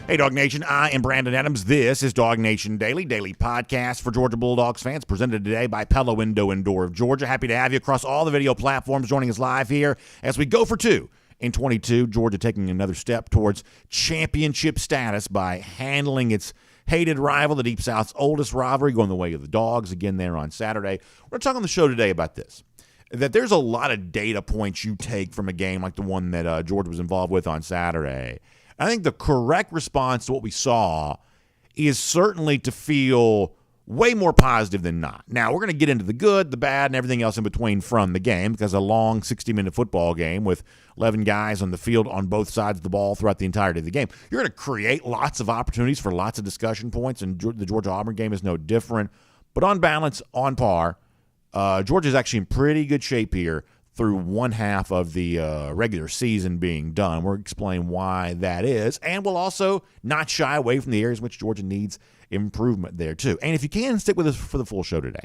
Hey, Dog Nation, I am Brandon Adams. This is DawgNation Daily, daily podcast for Georgia Bulldogs fans, presented today by Pella Window and Door of Georgia. Happy to have you across all the video platforms joining us live here as we go for two in 22. Georgia taking another step towards championship status by handling its hated rival, the Deep South's oldest rivalry, going the way of the Dogs again there on Saturday. We're going to talk on the show today about this, that there's a lot of data points you take from a game like the one that Georgia was involved with on Saturday. I think the correct response to what we saw is certainly to feel way more positive than not. Now, we're going to get into the good, the bad, and everything else in between from the game, because a long 60-minute football game with 11 guys on the field on both sides of the ball throughout the entirety of the game, you're going to create lots of opportunities for lots of discussion points, and the Georgia-Auburn game is no different. But on balance, on par, Georgia's actually in pretty good shape here through one half of the regular season being done. We'll explain why that is, and we'll also not shy away from the areas in which Georgia needs improvement there too. And if you can, stick with us for the full show today.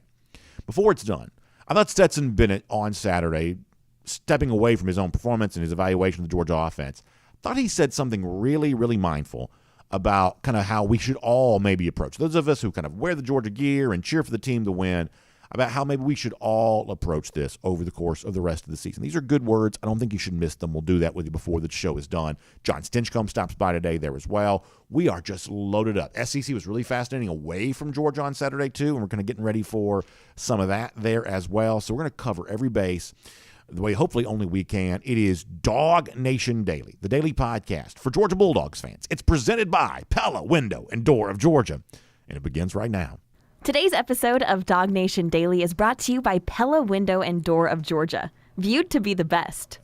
Before it's done, I thought Stetson Bennett on Saturday, stepping away from his own performance and his evaluation of the Georgia offense, thought he said something really, really mindful about kind of how we should all maybe approach. Those of us who kind of wear the Georgia gear and cheer for the team to win, about how maybe we should all approach this over the course of the rest of the season. These are good words. I don't think you should miss them. We'll do that with you before the show is done. John Stinchcomb stops by today there as well. We are just loaded up. SEC was really fascinating away from Georgia on Saturday too, and we're kind of getting ready for some of that there as well. So we're going to cover every base the way hopefully only we can. It is DawgNation Daily, the daily podcast for Georgia Bulldogs fans. It's presented by Pella Window and Door of Georgia, and it begins right now. Today's episode of DawgNation Daily is brought to you by Pella Window and Door of Georgia, viewed to be the best.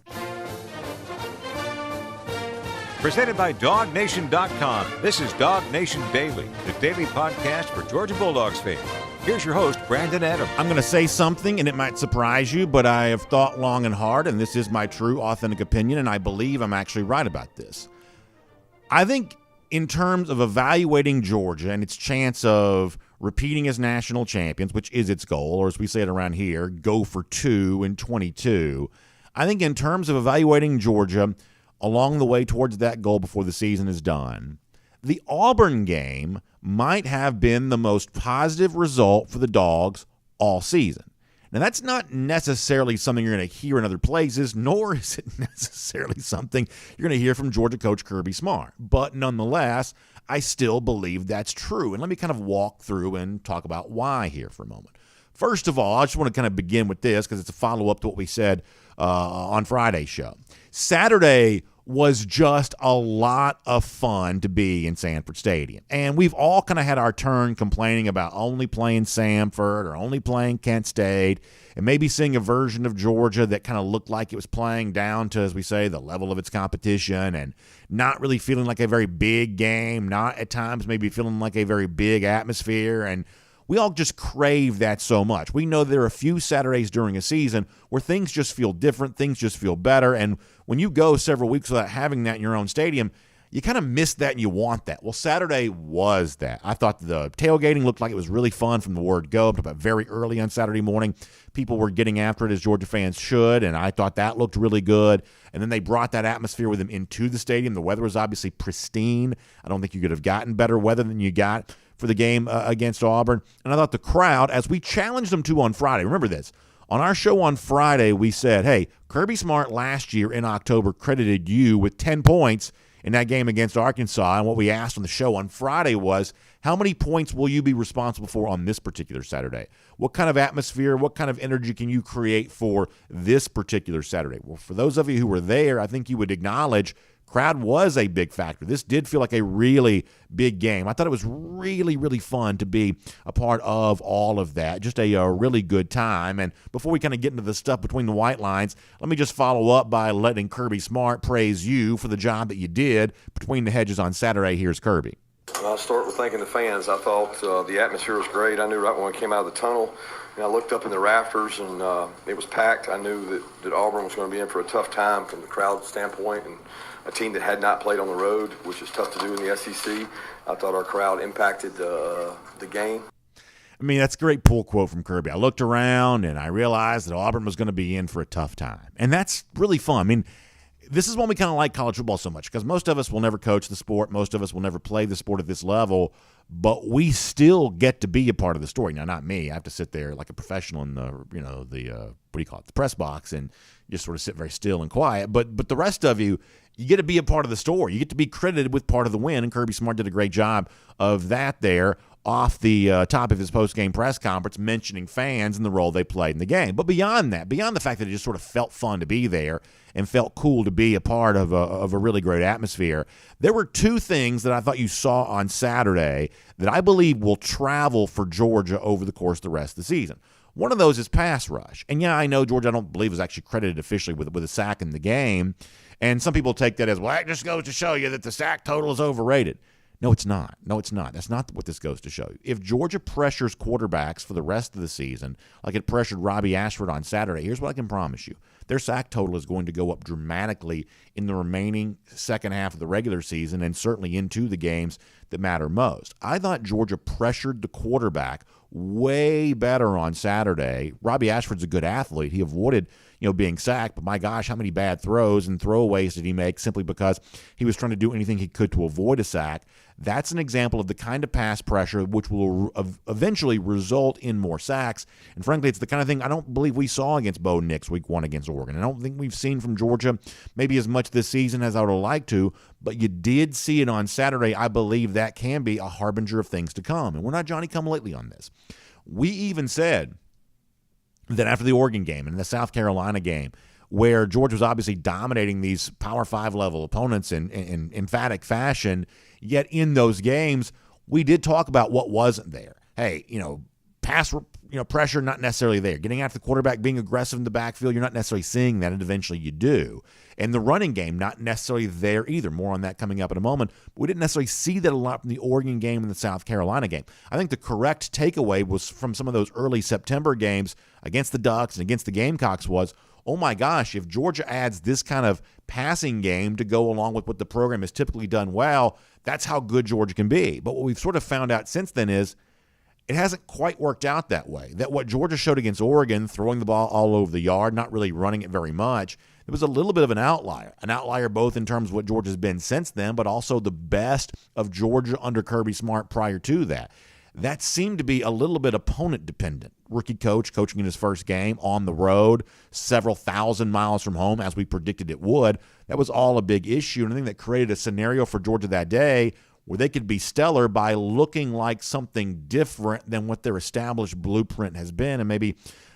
Presented by DawgNation.com. This is DawgNation Daily, the daily podcast for Georgia Bulldogs fans. Here's your host, Brandon Adams. I'm going to say something, and it might surprise you, but I have thought long and hard, and this is my true, authentic opinion, and I believe I'm actually right about this. I think in terms of evaluating Georgia and its chance of repeating as national champions, which is its goal, or as we say it around here, go for two in 22. I think in terms of evaluating Georgia along the way towards that goal before the season is done, the Auburn game might have been the most positive result for the Dogs all season. Now, that's not necessarily something you're going to hear in other places, nor is it necessarily something you're going to hear from Georgia coach Kirby Smart. But nonetheless, I still believe that's true. And let me kind of walk through and talk about why here for a moment. First of all, I just want to kind of begin with this because it's a follow-up to what we said on Friday's show. Saturday was just a lot of fun to be in Sanford Stadium. And we've all kind of had our turn complaining about only playing Sanford or only playing Kent State and maybe seeing a version of Georgia that kind of looked like it was playing down to, as we say, the level of its competition and not really feeling like a very big game, not at times maybe feeling like a very big atmosphere. And we all just crave that so much. We know there are a few Saturdays during a season where things just feel different, things just feel better, and when you go several weeks without having that in your own stadium, you kind of miss that and you want that. Well, Saturday was that. I thought the tailgating looked like it was really fun from the word go. About very early on Saturday morning, people were getting after it as Georgia fans should, and I thought that looked really good. And then they brought that atmosphere with them into the stadium. The weather was obviously pristine. I don't think you could have gotten better weather than you got for the game against Auburn. And I thought the crowd, as we challenged them to on Friday, remember this, on our show on Friday, we said, hey, Kirby Smart last year in October credited you with 10 points in that game against Arkansas. And what we asked on the show on Friday was, how many points will you be responsible for on this particular Saturday? What kind of atmosphere, what kind of energy can you create for this particular Saturday? Well, for those of you who were there, I think you would acknowledge crowd was a big factor. This did feel like a really big game. I thought it was really, really fun to be a part of all of that. Just a really good time. And before we kind of get into the stuff between the white lines, let me just follow up by letting Kirby Smart praise you for the job that you did between the hedges on Saturday. Here's Kirby. I'll start with thanking the fans. I thought the atmosphere was great. I knew right when I came out of the tunnel, and I looked up in the rafters, and it was packed. I knew that Auburn was going to be in for a tough time from the crowd standpoint, and a team that had not played on the road, which is tough to do in the SEC. I thought our crowd impacted the game. I mean, that's a great pull quote from Kirby. I looked around, and I realized that Auburn was going to be in for a tough time. And that's really fun. I mean, this is why we kind of like college football so much, because most of us will never coach the sport. Most of us will never play the sport at this level, but we still get to be a part of the story. Now, not me. I have to sit there like a professional in the, what do you call it, the press box, and just sort of sit very still and quiet. But the rest of you get to be a part of the story. You get to be credited with part of the win, and Kirby Smart did a great job of that there off the top of his post-game press conference, mentioning fans and the role they played in the game. But beyond that, beyond the fact that it just sort of felt fun to be there and felt cool to be a part of a really great atmosphere, there were two things that I thought you saw on Saturday that I believe will travel for Georgia over the course of the rest of the season. One of those is pass rush. And yeah, I know Georgia, I don't believe, was actually credited officially with a sack in the game. And some people take that as, well, that just goes to show you that the sack total is overrated. No, it's not. No, it's not. That's not what this goes to show you. If Georgia pressures quarterbacks for the rest of the season, like it pressured Robbie Ashford on Saturday, here's what I can promise you. Their sack total is going to go up dramatically in the remaining second half of the regular season, and certainly into the games that matter most. I thought Georgia pressured the quarterback way better on Saturday. Robbie Ashford's a good athlete. He avoided being sacked, but my gosh, how many bad throws and throwaways did he make simply because he was trying to do anything he could to avoid a sack? That's an example of the kind of pass pressure which will eventually result in more sacks. And frankly, it's the kind of thing I don't believe we saw against Bo Nix week 1 against Oregon. I don't think we've seen from Georgia maybe as much this season as I would have liked to, but you did see it on Saturday. I believe that can be a harbinger of things to come. And we're not Johnny-come-lately on this. We even said that after the Oregon game and the South Carolina game, where Georgia was obviously dominating these Power 5 level opponents in emphatic fashion, yet in those games, we did talk about what wasn't there. Hey, pass pressure not necessarily there. Getting after the quarterback, being aggressive in the backfield, you're not necessarily seeing that, and eventually you do. And the running game, not necessarily there either. More on that coming up in a moment. But we didn't necessarily see that a lot from the Oregon game and the South Carolina game. I think the correct takeaway was from some of those early September games against the Ducks and against the Gamecocks was, oh my gosh, if Georgia adds this kind of passing game to go along with what the program has typically done well, that's how good Georgia can be. But what we've sort of found out since then is it hasn't quite worked out that way. That what Georgia showed against Oregon, throwing the ball all over the yard, not really running it very much, it was a little bit of an outlier both in terms of what Georgia's been since then, but also the best of Georgia under Kirby Smart prior to that. That seemed to be a little bit opponent-dependent. Rookie coach coaching in his first game on the road, several thousand miles from home, as we predicted it would. That was all a big issue, and I think that created a scenario for Georgia that day where they could be stellar by looking like something different than what their established blueprint has been, and maybe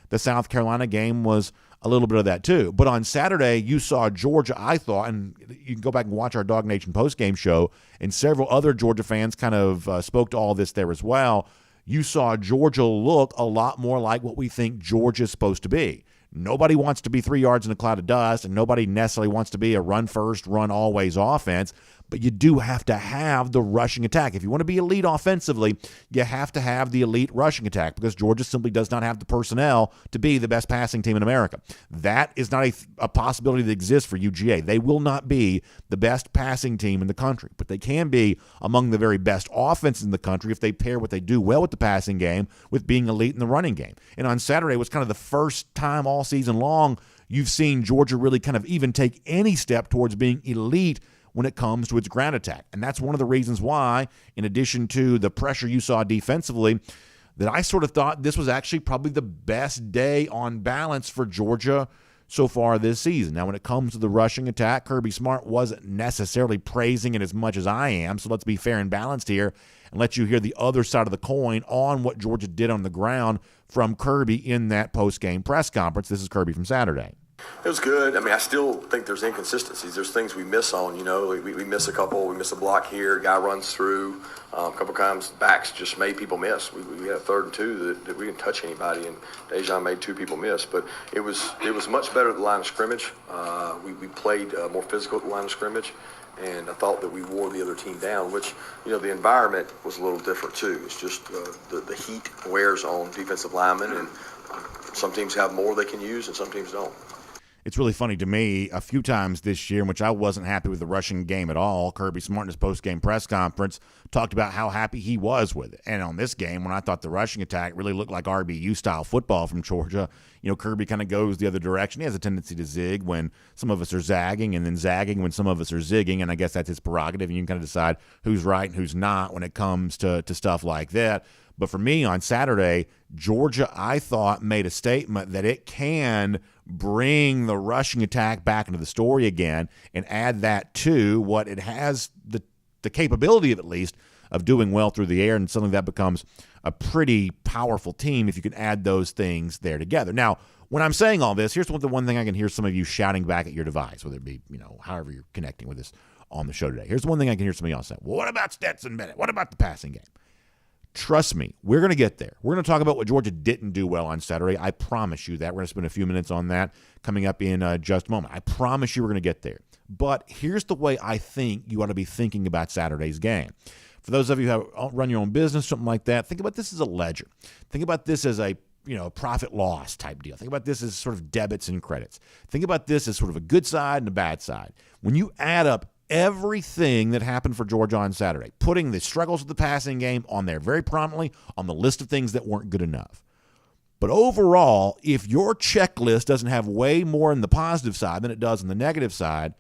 the South Carolina game was a little bit of that too. But on Saturday, you saw Georgia, I thought, and you can go back and watch our DawgNation postgame show, and several other Georgia fans kind of spoke to all this there as well. You saw Georgia look a lot more like what we think Georgia's supposed to be. Nobody wants to be 3 yards in a cloud of dust, and nobody necessarily wants to be a run-first, run-always offense, but you do have to have the rushing attack. If you want to be elite offensively, you have to have the elite rushing attack because Georgia simply does not have the personnel to be the best passing team in America. That is not a possibility that exists for UGA. They will not be the best passing team in the country, but they can be among the very best offenses in the country if they pair what they do well with the passing game with being elite in the running game. And on Saturday was kind of the first time all season long you've seen Georgia really kind of even take any step towards being elite when it comes to its ground attack. And that's one of the reasons why, in addition to the pressure you saw defensively, that I sort of thought this was actually probably the best day on balance for Georgia so far this season. Now, when it comes to the rushing attack, Kirby Smart wasn't necessarily praising it as much as I am, so let's be fair and balanced here and let you hear the other side of the coin on what Georgia did on the ground from Kirby in that post-game press conference. This is Kirby from Saturday. It was good. I mean, I still think there's inconsistencies. There's things we miss on, we miss a couple. We miss a block here. Guy runs through. A couple times backs just made people miss. We had a 3rd and 2 that we didn't touch anybody, and Dejan made 2 people miss. But it was much better at the line of scrimmage. We played more physical at the line of scrimmage, and I thought that we wore the other team down, which, the environment was a little different too. It's just the heat wears on defensive linemen, and some teams have more they can use and some teams don't. It's really funny to me, a few times this year in which I wasn't happy with the rushing game at all, Kirby Smart in his post-game press conference talked about how happy he was with it. And on this game, when I thought the rushing attack really looked like RBU-style football from Georgia, Kirby kind of goes the other direction. He has a tendency to zig when some of us are zagging and then zagging when some of us are zigging, and I guess that's his prerogative, and you can kind of decide who's right and who's not when it comes to stuff like that. But for me, on Saturday, Georgia, I thought, made a statement that it can bring the rushing attack back into the story again and add that to what it has the capability of, at least, of doing well through the air, and something that becomes a pretty powerful team if you can add those things there together. Now, when I'm saying all this, here's the one thing I can hear some of you shouting back at your device, whether it be, however you're connecting with us on the show today. Here's the one thing I can hear some of y'all say. Well, what about Stetson Bennett? What about the passing game? Trust me, we're going to get there. We're going to talk about what Georgia didn't do well on Saturday. I promise you that. We're going to spend a few minutes on that coming up in just a moment. I promise you we're going to get there. But here's the way I think you ought to be thinking about Saturday's game. For those of you who run your own business, something like that, think about this as a ledger. Think about this as a profit loss type deal. Think about this as sort of debits and credits. Think about this as sort of a good side and a bad side. When you add up everything that happened for Georgia on Saturday, putting the struggles of the passing game on there very prominently on the list of things that weren't good enough. But overall, if your checklist doesn't have way more in the positive side than it does on the negative side,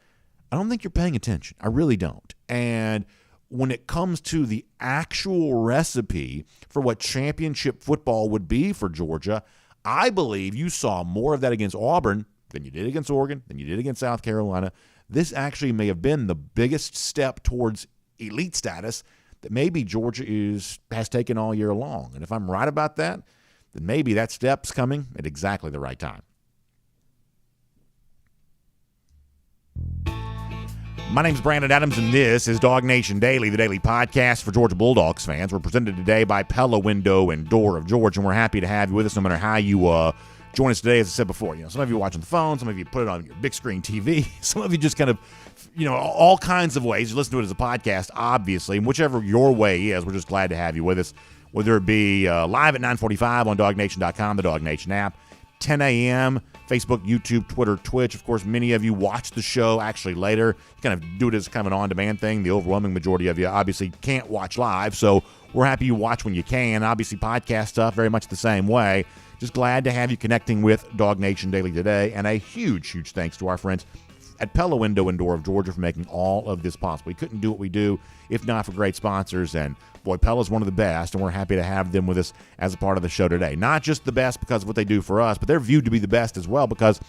I don't think you're paying attention. I really don't. And when it comes to the actual recipe for what championship football would be for Georgia, I believe you saw more of that against Auburn than you did against Oregon, than you did against South Carolina. This actually may have been the biggest step towards elite status that maybe Georgia has taken all year long. And if I'm right about that, then maybe that step's coming at exactly the right time. My name's Brandon Adams, and this is DawgNation Daily, the daily podcast for Georgia Bulldogs fans. We're presented today by Pella Window and Door of Georgia, and we're happy to have you with us no matter how you join us today. As I said before, some of you watching the phone, some of you put it on your big screen TV, some of you just kind of, all kinds of ways. You listen to it as a podcast, obviously, and whichever your way is, we're just glad to have you with us, whether it be live at 9:45 on DawgNation.com, the DawgNation app, 10 a.m., Facebook, YouTube, Twitter, Twitch. Of course, many of you watch the show actually later. You kind of do it as kind of an on-demand thing. The overwhelming majority of you obviously can't watch live, so we're happy you watch when you can. Obviously, podcast stuff, very much the same way. Just glad to have you connecting with DawgNation Daily today, and a huge, huge thanks to our friends at Pella Window and Door of Georgia for making all of this possible. We couldn't do what we do if not for great sponsors, and boy, Pella's one of the best, and we're happy to have them with us as a part of the show today. Not just the best because of what they do for us, but they're viewed to be the best as well because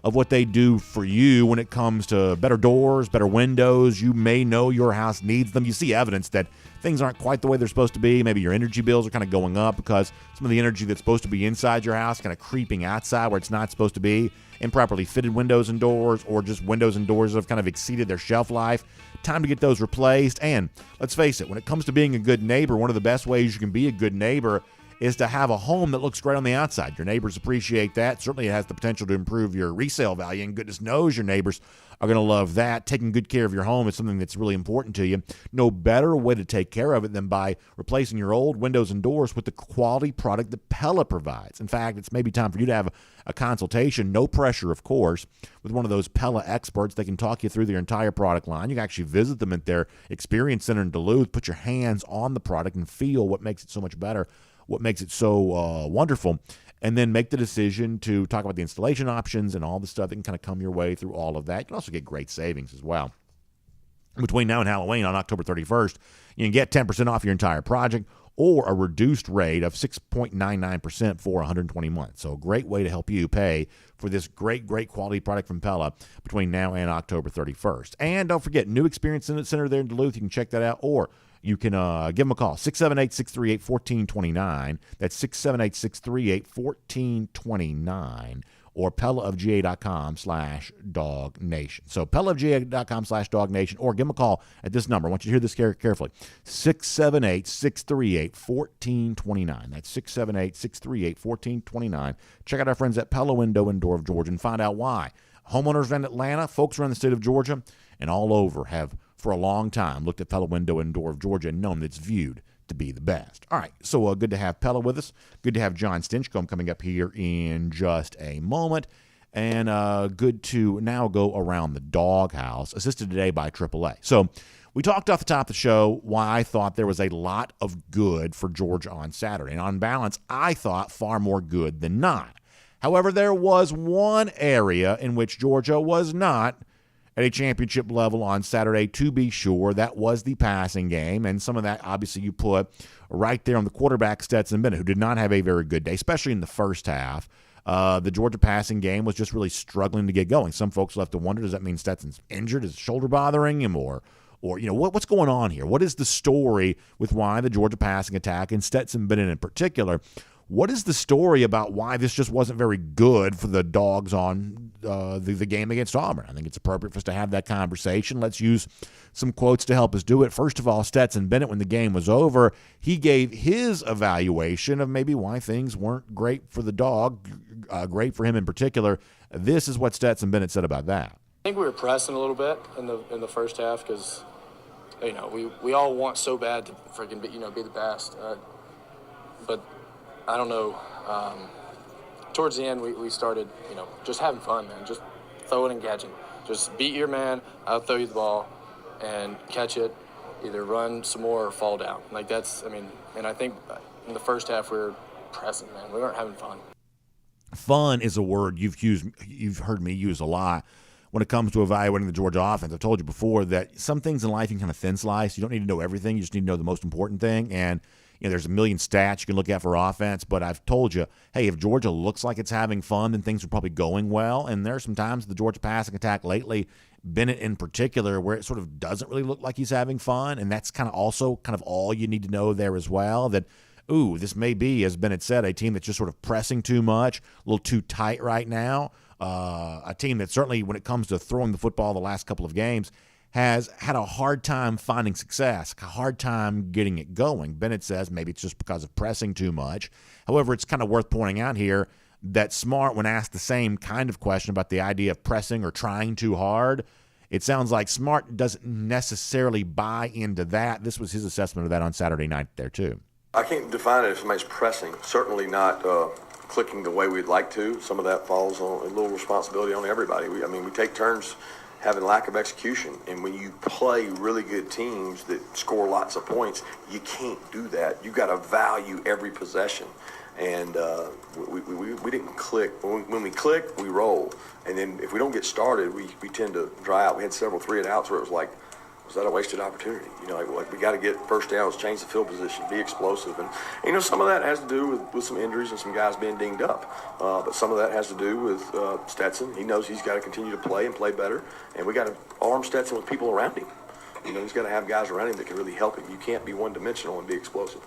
of what they do for you when it comes to better doors, better windows. You may know your house needs them. You see evidence that things aren't quite the way they're supposed to be. Maybe your energy bills are kind of going up because some of the energy that's supposed to be inside your house kind of creeping outside where it's not supposed to be. Improperly fitted windows and doors, or just windows and doors that have kind of exceeded their shelf life. Time to get those replaced. And let's face it, when it comes to being a good neighbor, one of the best ways you can be a good neighbor is to have a home that looks great on the outside. Your neighbors appreciate that. Certainly it has the potential to improve your resale value, and goodness knows your neighbors are going to love that. Taking good care of your home is something that's really important to you. No better way to take care of it than by replacing your old windows and doors with the quality product that Pella provides. In fact, it's maybe time for you to have a consultation, no pressure, of course, with one of those Pella experts. They can talk you through their entire product line. You can actually visit them at their Experience Center in Duluth, put your hands on the product and feel what makes it so much better, what makes it so wonderful, and then make the decision to talk about the installation options and all the stuff that can kind of come your way through all of that. You can also get great savings as well. Between now and Halloween on October 31st, you can get 10% off your entire project or a reduced rate of 6.99% for 120 months. So a great way to help you pay for this great, great quality product from Pella between now and October 31st. And don't forget, new Experience Center there in Duluth. You can check that out, or you can give them a call, 678-638-1429. That's 678-638-1429. Or PellaofGA.com/DawgNation. So PellaofGA.com/DawgNation, or give them a call at this number. I want you to hear this carefully. 678-638-1429. That's 678-638-1429. Check out our friends at Pella Window and Door of Georgia and find out why. Homeowners around Atlanta, folks around the state of Georgia, and all over have for a long time looked at Pella Window and Door of Georgia and known that it's viewed to be the best. All right, so good to have Pella with us. Good to have John Stinchcomb coming up here in just a moment. and good to now go around the doghouse, assisted today by AAA. So we talked off the top of the show why I thought there was a lot of good for Georgia on Saturday. And on balance, I thought far more good than not. However, there was one area in which Georgia was not at a championship level on Saturday, to be sure. That was the passing game, and some of that, obviously, you put right there on the quarterback, Stetson Bennett, who did not have a very good day, especially in the first half. The Georgia passing game was just really struggling to get going. Some folks left to wonder, does that mean Stetson's injured? Is his shoulder bothering him? Or what's going on here? What is the story with why the Georgia passing attack, and Stetson Bennett in particular, what is the story about why this just wasn't very good for the Dogs on the game against Auburn? I think it's appropriate for us to have that conversation. Let's use some quotes to help us do it. First of all, Stetson Bennett, when the game was over, he gave his evaluation of maybe why things weren't great for the Dog, great for him in particular. This is what Stetson Bennett said about that. I think we were pressing a little bit in the first half because, we all want so bad to freaking be the best, but I don't know. Towards the end, we started, just having fun, man. Just throw it and catch it. Just beat your man. I'll throw you the ball and catch it. Either run some more or fall down. And I think in the first half we were pressing, man. We weren't having fun. Fun is a word you've heard me use a lot when it comes to evaluating the Georgia offense. I've told you before that some things in life you can kind of thin slice. You don't need to know everything. You just need to know the most important thing. And there's a million stats you can look at for offense, but I've told you, hey, if Georgia looks like it's having fun, then things are probably going well. And there are some times the Georgia passing attack lately, Bennett in particular, where it sort of doesn't really look like he's having fun. And that's kind of also all you need to know there as well, that, this may be, as Bennett said, a team that's just sort of pressing too much, a little too tight right now. A team that certainly, when it comes to throwing the football the last couple of games, has had a hard time finding success, a hard time getting it going. Bennett says maybe it's just because of pressing too much. However, it's kind of worth pointing out here that Smart, when asked the same kind of question about the idea of pressing or trying too hard, it sounds like Smart doesn't necessarily buy into that. This was his assessment of that on Saturday night there, too. I can't define it if somebody's pressing. Certainly not clicking the way we'd like to. Some of that falls on a little responsibility on everybody. We take turns having lack of execution. And when you play really good teams that score lots of points, you can't do that. You got to value every possession. And we didn't click. When we click, we roll. And then if we don't get started, we tend to dry out. We had several 3-and-outs where it was like, was that a wasted opportunity? We got to get first downs, change the field position, be explosive. And some of that has to do with some injuries and some guys being dinged up. But some of that has to do with Stetson. He knows he's got to continue to play and play better. And we got to arm Stetson with people around him. He's got to have guys around him that can really help him. You can't be one-dimensional and be explosive.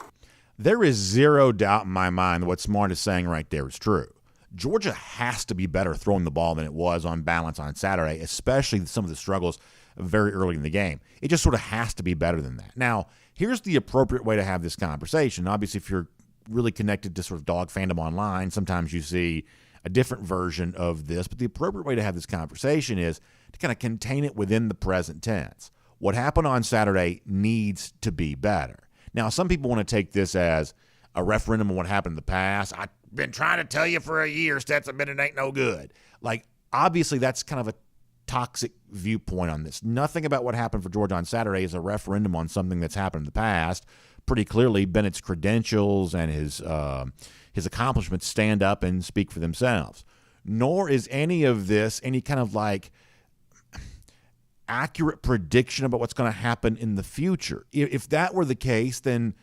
There is zero doubt in my mind that what Smart is saying right there is true. Georgia has to be better throwing the ball than it was on balance on Saturday, especially some of the struggles very early in the game. It just sort of has to be better than that. Now, here's the appropriate way to have this conversation. Obviously, if you're really connected to sort of dog fandom online, sometimes you see a different version of this, but the appropriate way to have this conversation is to kind of contain it within the present tense. What happened on Saturday needs to be better. Now, some people want to take this as a referendum on what happened in the past. I've been trying to tell you for a year, Stetson Bennett ain't no good. Obviously, that's kind of a toxic viewpoint on this. Nothing about what happened for Georgia on Saturday is a referendum on something that's happened in the past. Pretty clearly, Bennett's credentials and his accomplishments stand up and speak for themselves. Nor is any of this any kind of accurate prediction about what's going to happen in the future. If that were the case, then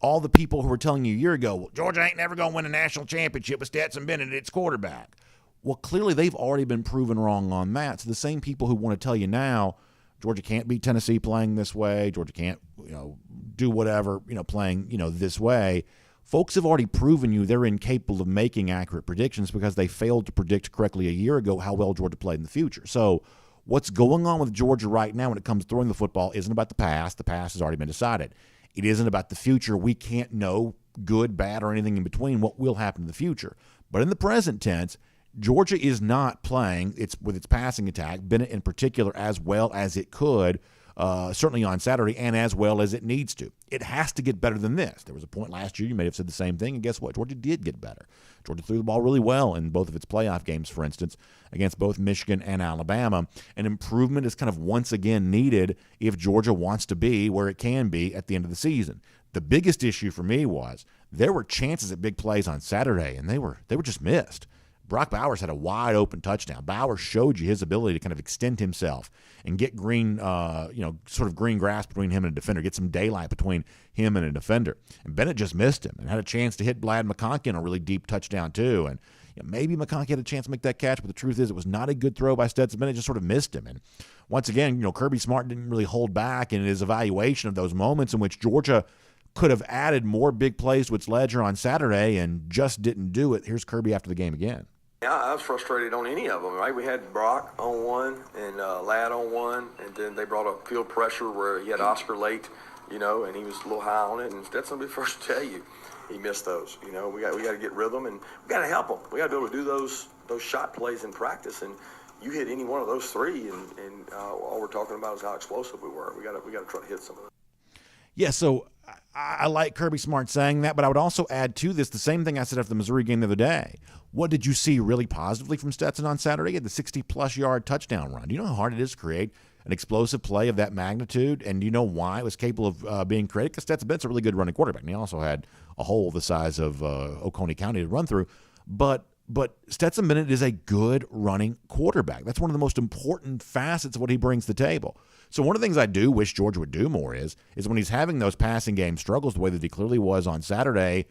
all the people who were telling you a year ago, well, Georgia ain't never going to win a national championship with Stetson Bennett at its quarterback. Well, clearly they've already been proven wrong on that. So the same people who want to tell you now, Georgia can't beat Tennessee playing this way, Georgia can't, do whatever, playing, this way. Folks have already proven you they're incapable of making accurate predictions because they failed to predict correctly a year ago how well Georgia played in the future. So what's going on with Georgia right now when it comes to throwing the football isn't about the past. The past has already been decided. It isn't about the future. We can't know good, bad, or anything in between what will happen in the future. But in the present tense, Georgia is not playing with its passing attack, Bennett in particular, as well as it could certainly on Saturday, and as well as it needs to. It has to get better than this. There was a point last year you may have said the same thing, and guess what? Georgia did get better. Georgia threw the ball really well in both of its playoff games, for instance, against both Michigan and Alabama. And improvement is kind of once again needed if Georgia wants to be where it can be at the end of the season. The biggest issue for me was there were chances at big plays on Saturday, and they were just missed. Brock Bowers had a wide open touchdown. Bowers showed you his ability to kind of extend himself and get green, sort of green grass between him and a defender, get some daylight between him and a defender. And Bennett just missed him and had a chance to hit Blad McConkey on a really deep touchdown too. And maybe McConkey had a chance to make that catch, but the truth is it was not a good throw by Stetson Bennett. Just sort of missed him. And once again, Kirby Smart didn't really hold back in his evaluation of those moments in which Georgia could have added more big plays to its ledger on Saturday and just didn't do it. Here's Kirby after the game again. Yeah, I was frustrated on any of them, right? We had Brock on one and Ladd on one, and then they brought up field pressure where he had Oscar late, and he was a little high on it, and Stetson will be first to tell you he missed those. We got to get rhythm, and we got to help him. We got to be able to do those shot plays in practice, and you hit any one of those three, and all we're talking about is how explosive we were. We got to try to hit some of them. Yeah, so I like Kirby Smart saying that, but I would also add to this the same thing I said after the Missouri game the other day. What did you see really positively from Stetson on Saturday? He had the 60-plus yard touchdown run. Do you know how hard it is to create an explosive play of that magnitude? And do you know why it was capable of being created? Because Stetson Bennett's a really good running quarterback, and he also had a hole the size of Oconee County to run through. But Stetson Bennett is a good running quarterback. That's one of the most important facets of what he brings to the table. So one of the things I do wish Georgia would do more is when he's having those passing game struggles the way that he clearly was on Saturday,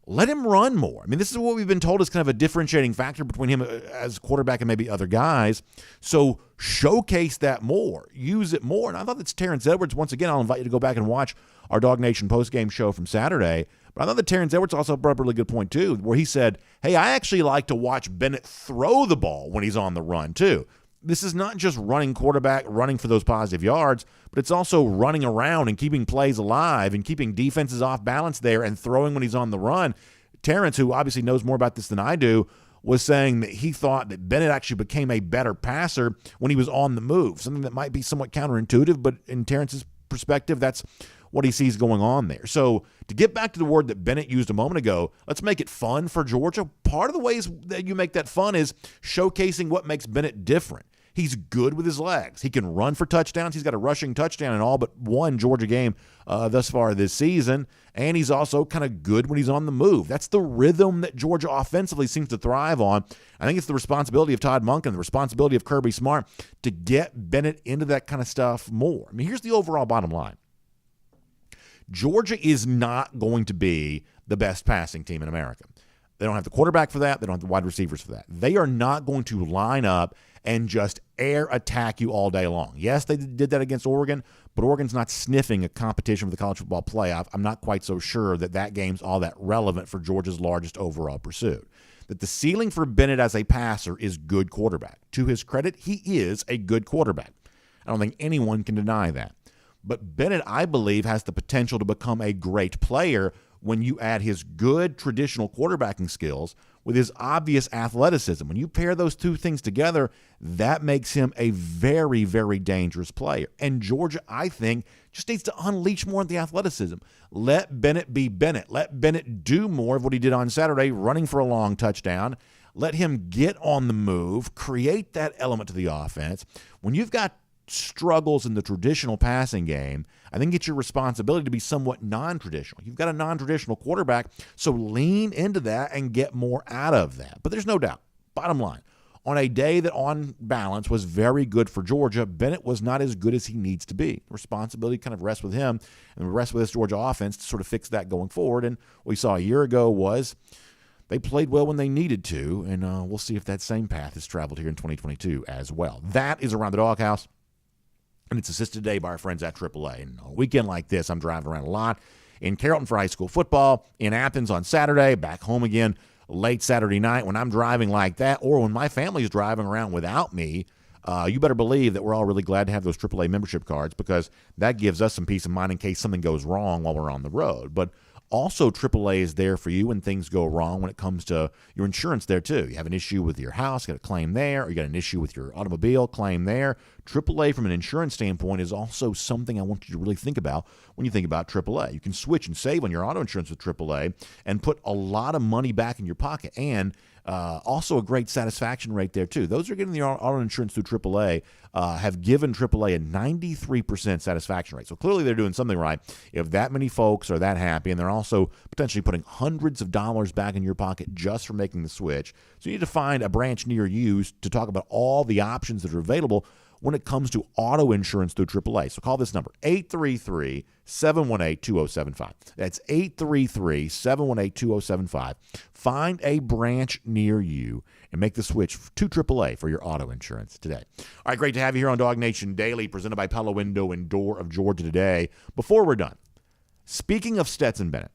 let him run more. I mean, this is what we've been told is kind of a differentiating factor between him as quarterback and maybe other guys. So showcase that more. Use it more. And I thought that's Terrence Edwards. Once again, I'll invite you to go back and watch our DawgNation postgame show from Saturday. But I thought that Terrence Edwards also brought up a really good point, too, where he said, hey, I actually like to watch Bennett throw the ball when he's on the run, too. This is not just running quarterback, running for those positive yards, but it's also running around and keeping plays alive and keeping defenses off balance there and throwing when he's on the run. Terrence, who obviously knows more about this than I do, was saying that he thought that Bennett actually became a better passer when he was on the move, something that might be somewhat counterintuitive, but in Terrence's perspective, that's what he sees going on there. So to get back to the word that Bennett used a moment ago, let's make it fun for Georgia. Part of the ways that you make that fun is showcasing what makes Bennett different. He's good with his legs. He can run for touchdowns. He's got a rushing touchdown in all but one Georgia game thus far this season. And he's also kind of good when he's on the move. That's the rhythm that Georgia offensively seems to thrive on. I think it's the responsibility of Todd Monken, the responsibility of Kirby Smart to get Bennett into that kind of stuff more. I mean, here's the overall bottom line. Georgia is not going to be the best passing team in America. They don't have the quarterback for that. They don't have the wide receivers for that. They are not going to line up and just air attack you all day long. Yes, they did that against Oregon, but Oregon's not sniffing a competition for the college football playoff. I'm not quite so sure that game's all that relevant for Georgia's largest overall pursuit. That the ceiling for Bennett as a passer is good quarterback. To his credit, he is a good quarterback. I don't think anyone can deny that. But Bennett, I believe, has the potential to become a great player when you add his good traditional quarterbacking skills with his obvious athleticism. When you pair those two things together, that makes him a very, very dangerous player. And Georgia, I think, just needs to unleash more of the athleticism. Let Bennett be Bennett. Let Bennett do more of what he did on Saturday, running for a long touchdown. Let him get on the move, create that element to the offense. When you've got struggles in the traditional passing game, I think it's your responsibility to be somewhat non-traditional. You've got a non-traditional quarterback, so lean into that and get more out of that. But there's no doubt, bottom line, on a day that on balance was very good for Georgia, Bennett was not as good as he needs to be. The responsibility kind of rests with him and rests with this Georgia offense to sort of fix that going forward. And what we saw a year ago was they played well when they needed to, and we'll see if that same path is traveled here in 2022 as well. That is Around the Doghouse. And it's assisted today by our friends at AAA. And on a weekend like this, I'm driving around a lot in Carrollton for high school football, in Athens on Saturday, back home again late Saturday night. When I'm driving like that, or when my family's driving around without me, you better believe that we're all really glad to have those AAA membership cards, because that gives us some peace of mind in case something goes wrong while we're on the road. But Also, AAA is there for you when things go wrong when it comes to your insurance there, too. You have an issue with your house, got a claim there, or you got an issue with your automobile, claim there. AAA, from an insurance standpoint, is also something I want you to really think about when you think about AAA. You can switch and save on your auto insurance with AAA and put a lot of money back in your pocket, and also a great satisfaction rate there, too. Those who are getting the auto insurance through AAA have given AAA a 93% satisfaction rate. So clearly they're doing something right if that many folks are that happy, and they're also potentially putting hundreds of dollars back in your pocket just for making the switch. So you need to find a branch near you to talk about all the options that are available when it comes to auto insurance through AAA. So call this number, 833-718-2075. That's 833-718-2075. Find a branch near you and make the switch to AAA for your auto insurance today. All right, great to have you here on DawgNation Daily, presented by Pella Window and Door of Georgia today. Before we're done, speaking of Stetson Bennett,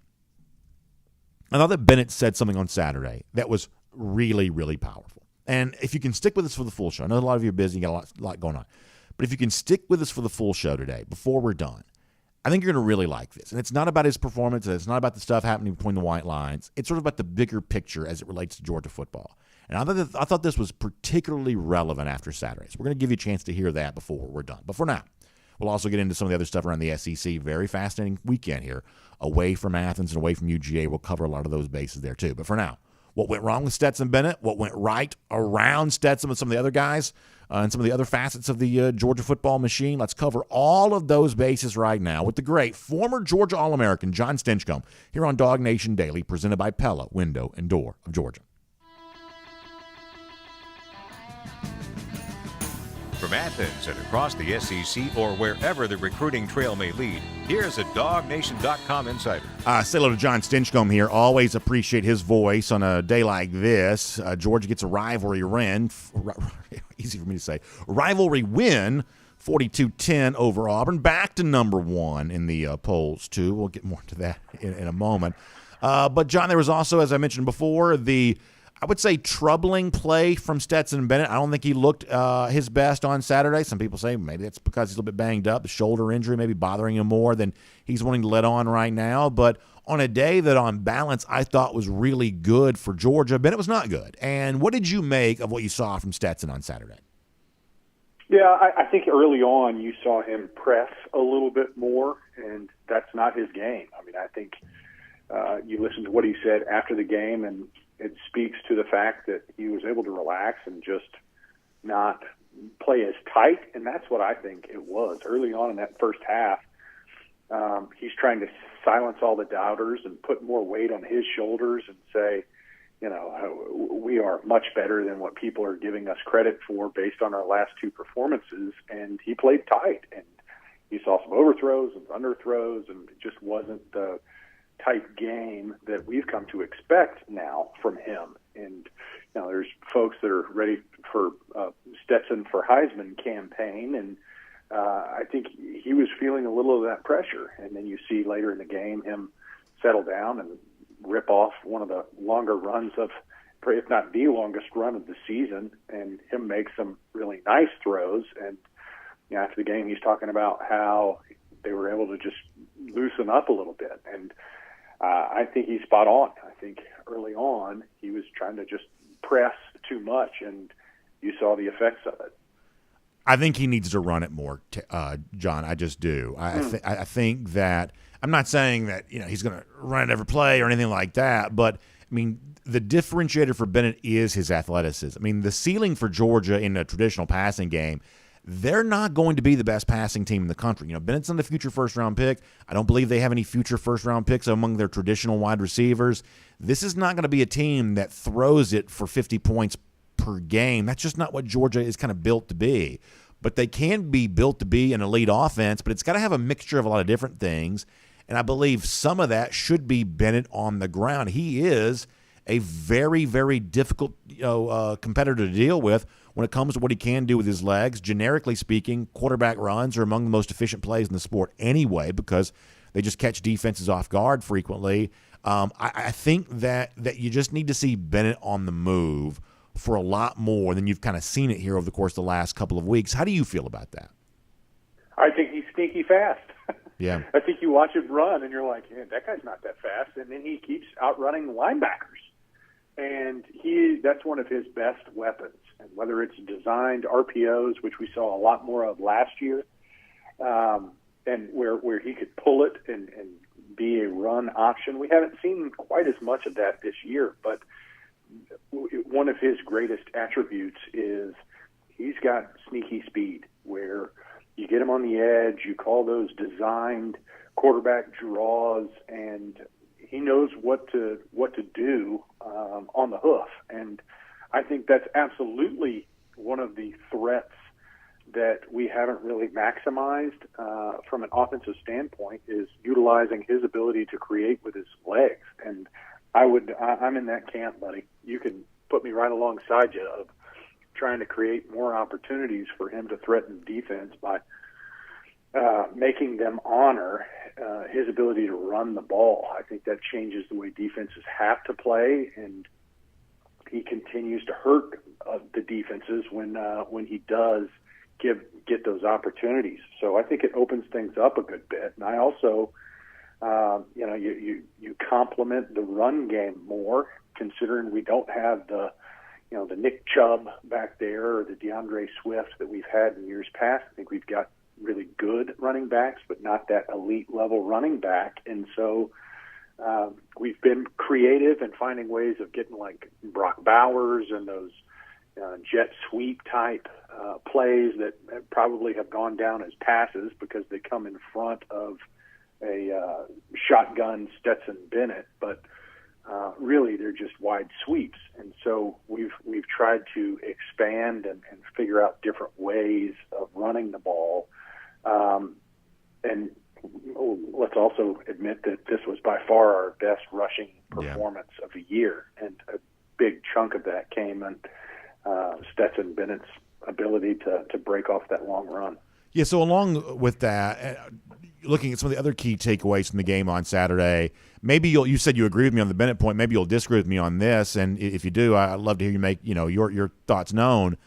I thought that Bennett said something on Saturday that was really, really powerful. And if you can stick with us for the full show, I know a lot of you are busy, you got a lot going on, but if you can stick with us for the full show today, before we're done, I think you're going to really like this. And it's not about his performance, it's not about the stuff happening between the white lines. It's sort of about the bigger picture as it relates to Georgia football. And I thought this was particularly relevant after Saturday. So we're going to give you a chance to hear that before we're done. But for now, we'll also get into some of the other stuff around the SEC. Very fascinating weekend here. Away from Athens and away from UGA. We'll cover a lot of those bases there too. But for now, what went wrong with Stetson Bennett, what went right around Stetson with some of the other guys, and some of the other facets of the Georgia football machine. Let's cover all of those bases right now with the great former Georgia All-American John Stinchcomb here on DawgNation Daily, presented by Pella Window and Door of Georgia. From Athens and across the SEC or wherever the recruiting trail may lead, here's a DawgNation.com insider. Say hello to John Stinchcomb here. Always appreciate his voice on a day like this. Georgia gets a rivalry win. Easy for me to say. Rivalry win, 42-10 over Auburn. Back to number one in the polls, too. We'll get more to that in a moment. But, John, there was also, as I mentioned before, I would say troubling play from Stetson Bennett. I don't think he looked his best on Saturday. Some people say maybe that's because he's a little bit banged up, the shoulder injury maybe bothering him more than he's wanting to let on right now. But on a day that on balance I thought was really good for Georgia, Bennett was not good. And what did you make of what you saw from Stetson on Saturday? Yeah, I think early on you saw him press a little bit more, and that's not his game. I mean, I think you listen to what he said after the game, and it speaks to the fact that he was able to relax and just not play as tight, and that's what I think it was. Early on in that first half, he's trying to silence all the doubters and put more weight on his shoulders and say, you know, we are much better than what people are giving us credit for based on our last two performances, and he played tight, and you saw some overthrows and underthrows, and it just wasn't the type game that we've come to expect now from him. And you know, there's folks that are ready for Stetson for Heisman campaign, and I think he was feeling a little of that pressure. And then you see later in the game him settle down and rip off one of the longer runs of, if not the longest run of the season, and him make some really nice throws. And you know, after the game, he's talking about how they were able to just loosen up a little bit. And I think he's spot on. I think early on he was trying to just press too much, and you saw the effects of it. I think he needs to run it more, John. I just do. I think that – I'm not saying that he's going to run it every play or anything like that, but, I mean, the differentiator for Bennett is his athleticism. I mean, the ceiling for Georgia in a traditional passing game – they're not going to be the best passing team in the country. Bennett's not a future first-round pick. I don't believe they have any future first-round picks among their traditional wide receivers. This is not going to be a team that throws it for 50 points per game. That's just not what Georgia is kind of built to be. But they can be built to be an elite offense, but it's got to have a mixture of a lot of different things. And I believe some of that should be Bennett on the ground. He is a very, very difficult competitor to deal with when it comes to what he can do with his legs. Generically speaking, quarterback runs are among the most efficient plays in the sport anyway because they just catch defenses off guard frequently. I think that you just need to see Bennett on the move for a lot more than you've kind of seen it here over the course of the last couple of weeks. How do you feel about that? I think he's sneaky fast. Yeah. I think you watch him run, and you're like, that guy's not that fast. And then he keeps outrunning linebackers. And that's one of his best weapons. And whether it's designed RPOs, which we saw a lot more of last year, and where he could pull it and be a run option, we haven't seen quite as much of that this year. But one of his greatest attributes is he's got sneaky speed, where you get him on the edge, you call those designed quarterback draws, and he knows what to do on the hoof. And I think that's absolutely one of the threats that we haven't really maximized from an offensive standpoint, is utilizing his ability to create with his legs. And I'm in that camp, buddy. You can put me right alongside you of trying to create more opportunities for him to threaten defense by making them honor his ability to run the ball. I think that changes the way defenses have to play, and he continues to hurt the defenses when he does get those opportunities. So I think it opens things up a good bit. And I also, you complement the run game more, considering we don't have the Nick Chubb back there or the DeAndre Swift that we've had in years past. I think we've got really good running backs, but not that elite level running back. And so we've been creative in finding ways of getting like Brock Bowers and those jet sweep type plays that probably have gone down as passes because they come in front of a shotgun Stetson Bennett, but really they're just wide sweeps. And so we've tried to expand and figure out different ways of running the ball. And let's also admit that this was by far our best rushing performance of the year, and a big chunk of that came in Stetson Bennett's ability to break off that long run. Yeah, so along with that, looking at some of the other key takeaways from the game on Saturday, maybe you said you agree with me on the Bennett point. Maybe you'll disagree with me on this, and if you do, I'd love to hear you make your thoughts known.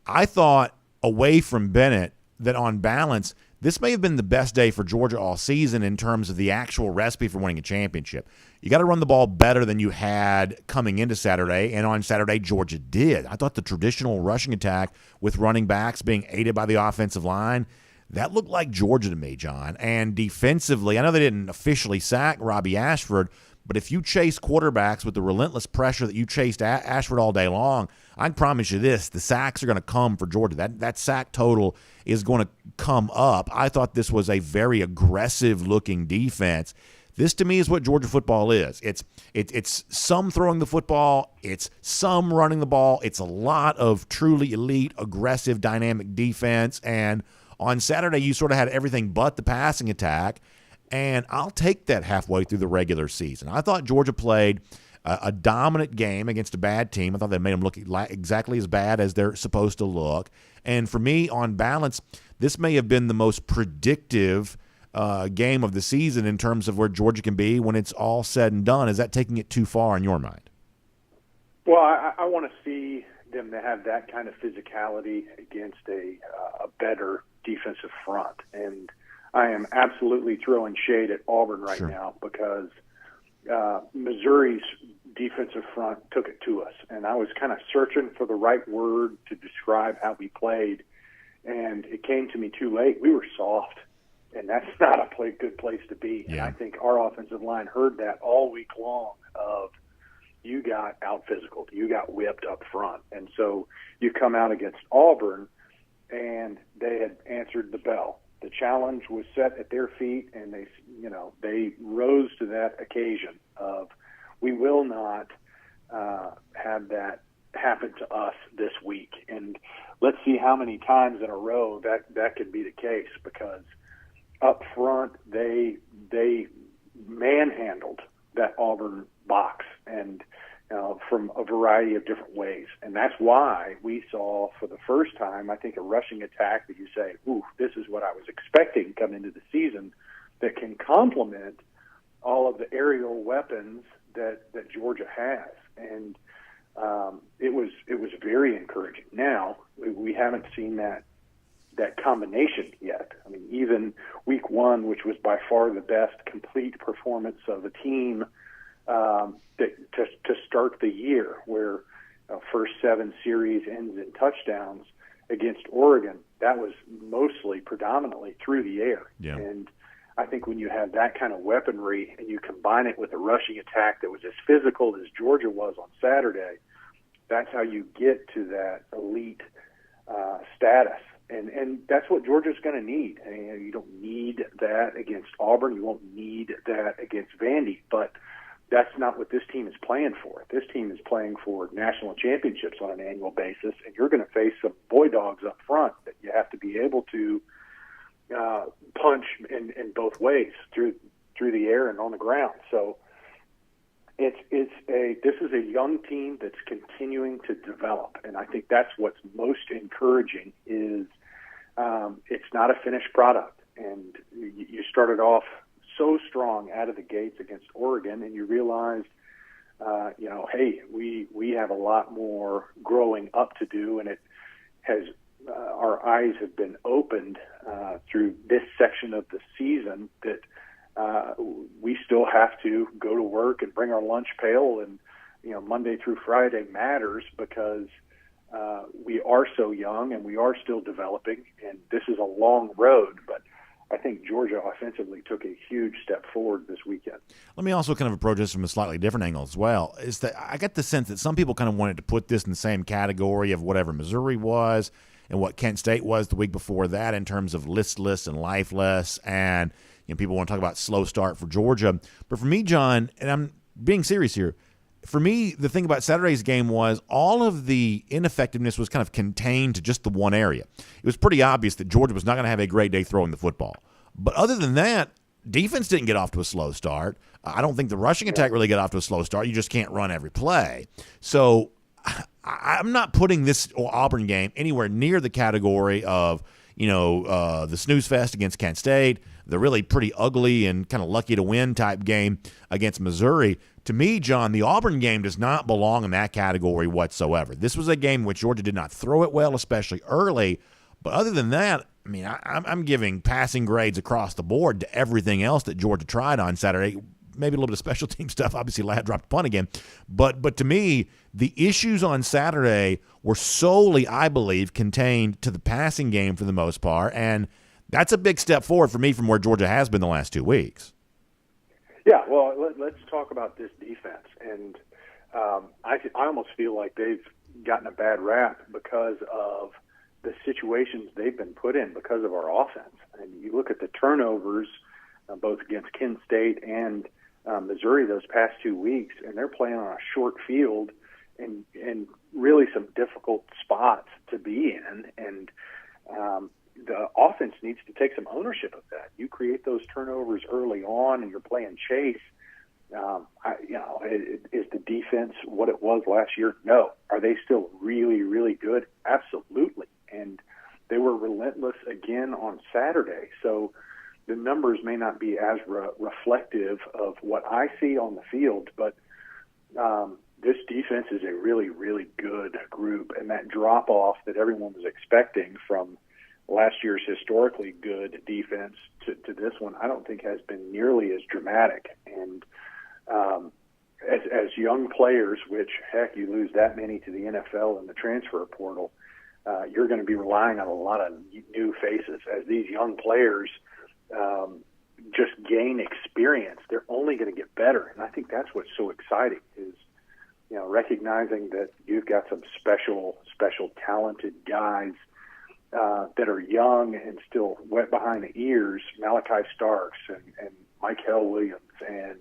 I thought, away from Bennett, that on balance, this may have been the best day for Georgia all season in terms of the actual recipe for winning a championship. You got to run the ball better than you had coming into Saturday, and on Saturday, Georgia did. I thought the traditional rushing attack with running backs being aided by the offensive line, that looked like Georgia to me, John. And defensively, I know they didn't officially sack Robbie Ashford, but if you chase quarterbacks with the relentless pressure that you chased Ashford all day long, I can promise you this, the sacks are going to come for Georgia. That sack total is going to come up. I thought this was a very aggressive-looking defense. This, to me, is what Georgia football is. It's some throwing the football. It's some running the ball. It's a lot of truly elite, aggressive, dynamic defense. And on Saturday, you sort of had everything but the passing attack. And I'll take that halfway through the regular season. I thought Georgia played a dominant game against a bad team. I thought they made them look exactly as bad as they're supposed to look. And for me, on balance, this may have been the most predictive game of the season in terms of where Georgia can be when it's all said and done. Is that taking it too far in your mind? Well, I want to see them to have that kind of physicality against a better defensive front. And I am absolutely throwing shade at Auburn right now because Missouri's defensive front took it to us. And I was kind of searching for the right word to describe how we played, and it came to me too late. We were soft, and that's not a good place to be. Yeah. And I think our offensive line heard that all week long of you got out-physicaled, you got whipped up front. And so you come out against Auburn, and they had answered the bell. The challenge was set at their feet, and they rose to that occasion of we will not have that happen to us this week. And let's see how many times in a row that could be the case, because up front they manhandled that Auburn box and from a variety of different ways. And that's why we saw for the first time, I think, a rushing attack that you say, ooh, this is what I was expecting coming into the season, that can complement all of the aerial weapons that Georgia has. And it was very encouraging. Now, we haven't seen that that combination yet. I mean, even week one, which was by far the best complete performance of a team to start the year, where first 7 series ends in touchdowns against Oregon, that was mostly predominantly through the air. Yeah. And I think when you have that kind of weaponry and you combine it with a rushing attack that was as physical as Georgia was on Saturday, that's how you get to that elite status. And that's what Georgia's going to need. And you don't need that against Auburn. You won't need that against Vandy. But that's not what this team is playing for. This team is playing for national championships on an annual basis, and you're going to face some boy dogs up front that you have to be able to punch in both ways, through the air and on the ground. So this is a young team that's continuing to develop, and I think that's what's most encouraging. Is it's not a finished product, and you started off so strong out of the gates against Oregon, and you realized, hey, we have a lot more growing up to do, and it has our eyes have been opened through this section of the season that we still have to go to work and bring our lunch pail, and Monday through Friday matters because we are so young and we are still developing, and this is a long road, but I think Georgia offensively took a huge step forward this weekend. Let me also kind of approach this from a slightly different angle as well. Is that I get the sense that some people kind of wanted to put this in the same category of whatever Missouri was and what Kent State was the week before that in terms of listless and lifeless, and people want to talk about slow start for Georgia. But for me, John, and I'm being serious here, for me, the thing about Saturday's game was all of the ineffectiveness was kind of contained to just the one area. It was pretty obvious that Georgia was not going to have a great day throwing the football. But other than that, defense didn't get off to a slow start. I don't think the rushing attack really got off to a slow start. You just can't run every play. So I'm not putting this Auburn game anywhere near the category of, the snooze fest against Kent State, the really pretty ugly and kind of lucky to win type game against Missouri. To me, John, the Auburn game does not belong in that category whatsoever. This was a game in which Georgia did not throw it well, especially early. But other than that, I mean, I'm giving passing grades across the board to everything else that Georgia tried on Saturday. Maybe a little bit of special team stuff. Obviously, Ladd dropped a punt again. But to me, the issues on Saturday were solely, I believe, contained to the passing game for the most part. And that's a big step forward for me from where Georgia has been the last 2 weeks. Yeah, well, let's talk about this defense. And I almost feel like they've gotten a bad rap because of the situations they've been put in because of our offense. And you look at the turnovers, both against Kent State and Missouri those past 2 weeks, and they're playing on a short field and really some difficult spots to be in. And the offense needs to take some ownership of that. You create those turnovers early on, and you're playing chase. Is the defense what it was last year? No. Are they still really, really good? Absolutely. And they were relentless again on Saturday. So the numbers may not be as reflective of what I see on the field, but this defense is a really, really good group. And that drop-off that everyone was expecting from last year's historically good defense to this one, I don't think has been nearly as dramatic. And as young players, which, heck, you lose that many to the NFL and the transfer portal, you're going to be relying on a lot of new faces. As these young players just gain experience, they're only going to get better. And I think that's what's so exciting is, recognizing that you've got some special, talented guys that are young and still wet behind the ears, Malachi Starks and Mike Williams and,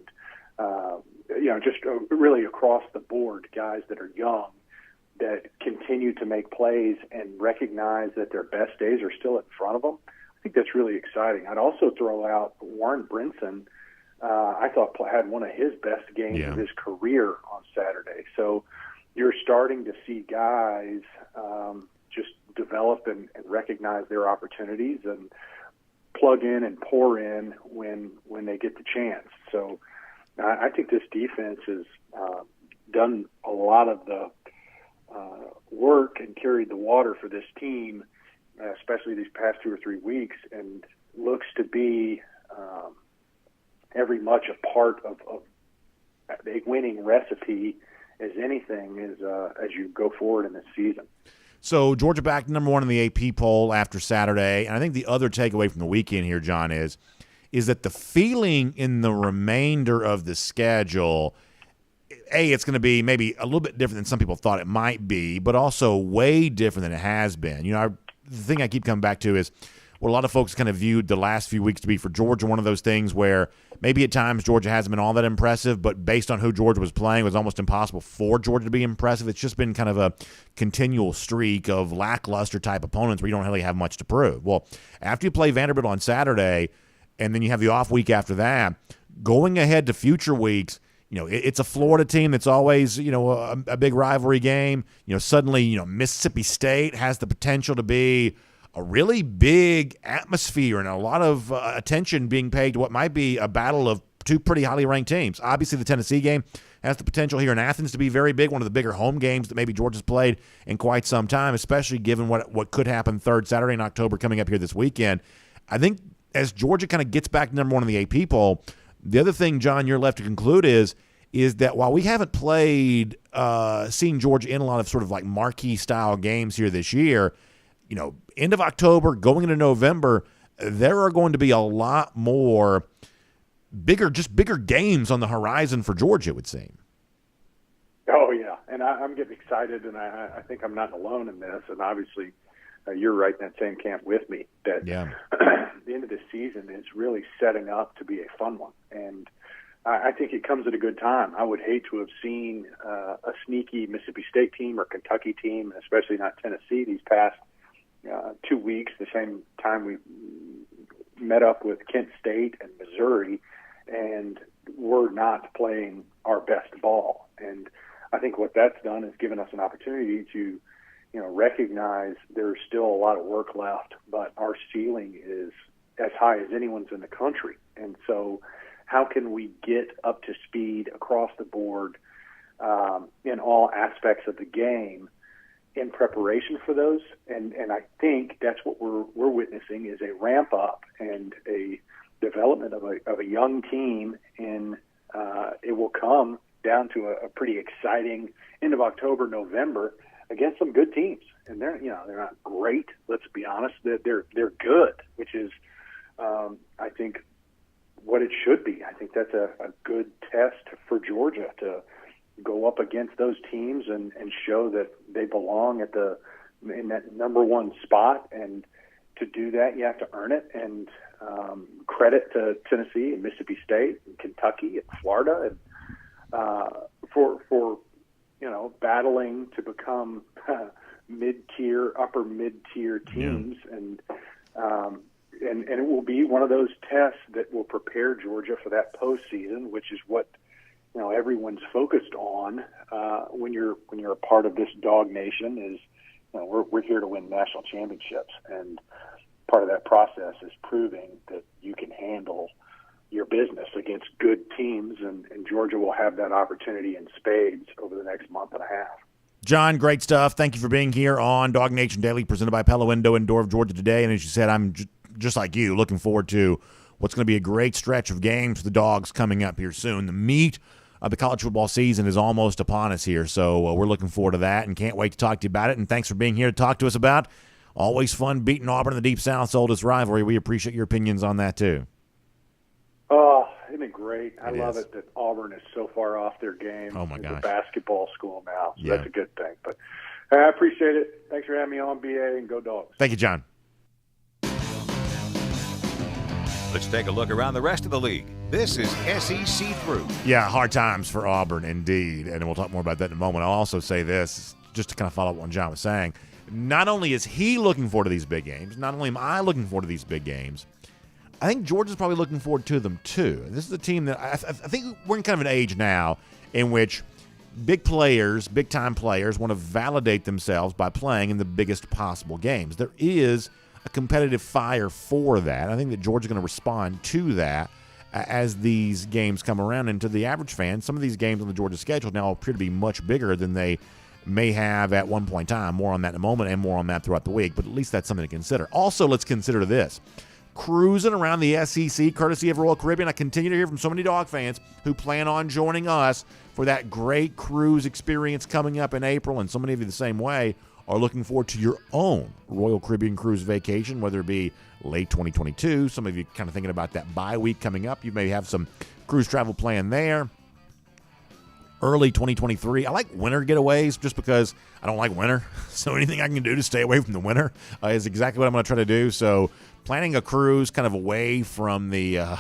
just really across the board guys that are young that continue to make plays and recognize that their best days are still in front of them. I think that's really exciting. I'd also throw out Warren Brinson. I thought had one of his best games of his career on Saturday. So you're starting to see guys just develop and recognize their opportunities and plug in and pour in when they get the chance. So I think this defense has done a lot of the work and carried the water for this team especially these past 2 or 3 weeks, and looks to be every much a part of a winning recipe as anything as you go forward in this season. So Georgia back number 1 in the AP poll after Saturday, and I think the other takeaway from the weekend here, John, is that the feeling in the remainder of the schedule, it's going to be maybe a little bit different than some people thought it might be, but also way different than it has been. The thing I keep coming back to is what a lot of folks kind of viewed the last few weeks to be for Georgia, one of those things where maybe at times Georgia hasn't been all that impressive, but based on who Georgia was playing, it was almost impossible for Georgia to be impressive. It's just been kind of a continual streak of lackluster type opponents where you don't really have much to prove. Well, after you play Vanderbilt on Saturday, and then you have the off week after that, going ahead to future weeks, it's a Florida team that's always, a big rivalry game. Suddenly, Mississippi State has the potential to be a really big atmosphere and a lot of attention being paid to what might be a battle of 2 pretty highly ranked teams. Obviously, the Tennessee game has the potential here in Athens to be very big, one of the bigger home games that maybe Georgia's played in quite some time, especially given what could happen third Saturday in October coming up here this weekend. I think as Georgia kind of gets back to number 1 in the AP poll, the other thing, John, you're left to conclude is that while we haven't seen Georgia in a lot of sort of like marquee-style games here this year, end of October, going into November, there are going to be a lot more bigger games on the horizon for Georgia, it would seem. Oh, yeah, and I'm getting excited, and I think I'm not alone in this, and obviously you're right in that same camp with me, that the end of this season is really setting up to be a fun one, and I think it comes at a good time. I would hate to have seen a sneaky Mississippi State team or Kentucky team, especially not Tennessee, these past 2 weeks, the same time we met up with Kent State and Missouri, and we're not playing our best ball. And I think what that's done is given us an opportunity to, recognize there's still a lot of work left, but our ceiling is as high as anyone's in the country. And so how can we get up to speed across the board in all aspects of the game in preparation for those? And I think that's what we're witnessing is a ramp up and a development of a young team, and it will come down to a pretty exciting end of October, November against some good teams. And they're not great, let's be honest. They're good, which is I think what it should be. I think that's a good test for Georgia to go up against those teams and show that they belong in that number 1 spot. And to do that, you have to earn it. And credit to Tennessee and Mississippi State and Kentucky and Florida and for battling to become upper mid-tier teams. And it will be one of those tests that will prepare Georgia for that postseason, which is what everyone's focused on when you're a part of this dog nation. Is we're here to win national championships, and part of that process is proving that you can handle your business against good teams, and Georgia will have that opportunity in spades over the next month and a half. John, great stuff. Thank you for being here on DawgNation Daily, presented by Pella Window and Door of Georgia today. And as you said, I'm just like you, looking forward to what's going to be a great stretch of games for the Dogs coming up here soon. The meat of the college football season is almost upon us here, so we're looking forward to that and can't wait to talk to you about it. And thanks for being here to talk to us about always fun beating Auburn in the Deep South's oldest rivalry. We appreciate your opinions on that too. Oh, isn't it great? I love it that Auburn is so far off their game. Oh, my gosh. It's a basketball school now, so that's a good thing. But I appreciate it. Thanks for having me on, BA, and go Dogs. Thank you, John. Let's take a look around the rest of the league. This is SEC Through. Yeah, hard times for Auburn indeed, and we'll talk more about that in a moment. I'll also say this, just to kind of follow up on what John was saying. Not only is he looking forward to these big games, not only am I looking forward to these big games, I think Georgia's probably looking forward to them too. This is a team that I think we're in kind of an age now in which big players, big-time players, want to validate themselves by playing in the biggest possible games. There is a competitive fire for that. I think that Georgia's going to respond to that as these games come around. And to the average fan, some of these games on the Georgia schedule now appear to be much bigger than they may have at one point in time. More on that in a moment and more on that throughout the week, but at least that's something to consider. Also, let's consider this. Cruising around the SEC, courtesy of Royal Caribbean. I continue to hear from so many dog fans who plan on joining us for that great cruise experience coming up in April, and so many of you the same way are looking forward to your own Royal Caribbean cruise vacation, whether it be late 2022. Some of you kind of thinking about that bye week coming up. You may have some cruise travel planned there. Early 2023. I like winter getaways just because I don't like winter. So anything I can do to stay away from the winter is exactly what I'm going to try to do. So planning a cruise kind of away from the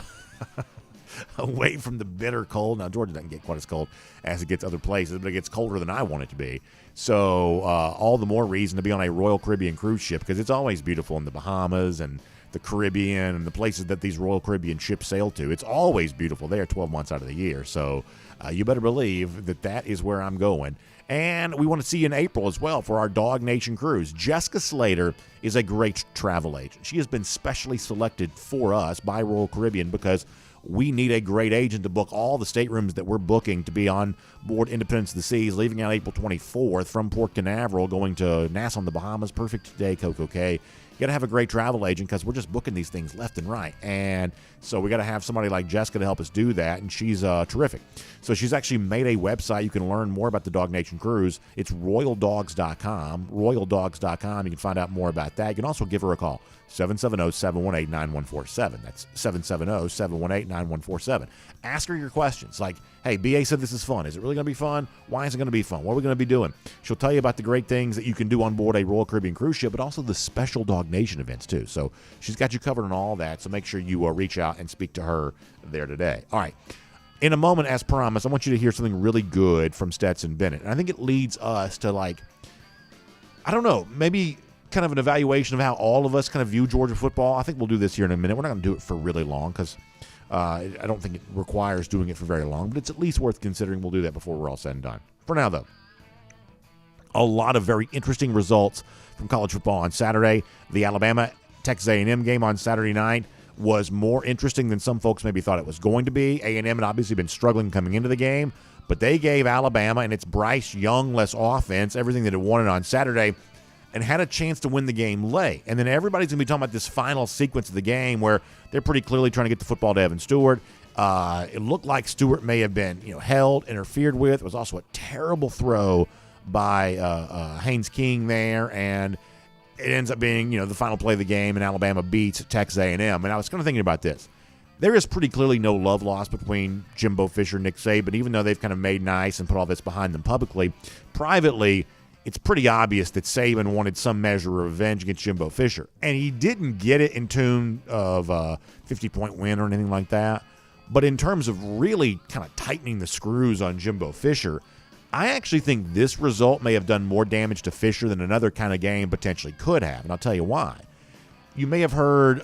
away from the bitter cold. Now, Georgia doesn't get quite as cold as it gets other places, but it gets colder than I want it to be. So all the more reason to be on a Royal Caribbean cruise ship, because it's always beautiful in the Bahamas and the Caribbean and the places that these Royal Caribbean ships sail to. It's always beautiful there 12 months out of the year. So you better believe that that is where I'm going. And we want to see you in April as well for our DawgNation cruise. Jessica Slater is a great travel agent. She has been specially selected for us by Royal Caribbean because we need a great agent to book all the staterooms that we're booking to be on board Independence of the Seas, leaving out April 24th from Port Canaveral, going to Nassau in the Bahamas, Perfect Day, Coco Cay. You got to have a great travel agent because we're just booking these things left and right. And so we got to have somebody like Jessica to help us do that, and she's terrific. So she's actually made a website. You can learn more about the DawgNation cruise. It's royaldogs.com, royaldogs.com. You can find out more about that. You can also give her a call, 770-718-9147. That's 770-718-9147. Ask her your questions like, hey, BA said this is fun. Is it really going to be fun? Why is it going to be fun? What are we going to be doing? She'll tell you about the great things that you can do on board a Royal Caribbean cruise ship, but also the special DawgNation events too. So she's got you covered on all that. So make sure you reach out and speak to her there today. All right. In a moment, as promised, I want you to hear something really good from Stetson Bennett. And I think it leads us to, like, I don't know, maybe kind of an evaluation of how all of us kind of view Georgia football. I think we'll do this here in a minute. We're not going to do it for really long because I don't think it requires doing it for very long, but it's at least worth considering. We'll do that before we're all said and done. For now, though, a lot of very interesting results from college football on Saturday. The Alabama-Texas A&M game on Saturday night was more interesting than some folks maybe thought it was going to be. A&M had obviously been struggling coming into the game, but they gave Alabama and its Bryce Young-less offense everything that it wanted on Saturday and had a chance to win the game late. And then everybody's going to be talking about this final sequence of the game where they're pretty clearly trying to get the football to Evan Stewart. It looked like Stewart may have been held, interfered with. It was also a terrible throw by Haynes King there, and it ends up being the final play of the game, and Alabama beats Texas A&M. And I was kind of thinking about this. There is pretty clearly no love lost between Jimbo Fisher and Nick Saban, even though they've kind of made nice and put all this behind them publicly. Privately, it's pretty obvious that Saban wanted some measure of revenge against Jimbo Fisher. And he didn't get it in tune of a 50-point win or anything like that. But in terms of really kind of tightening the screws on Jimbo Fisher, I actually think this result may have done more damage to Fisher than another kind of game potentially could have. And I'll tell you why. You may have heard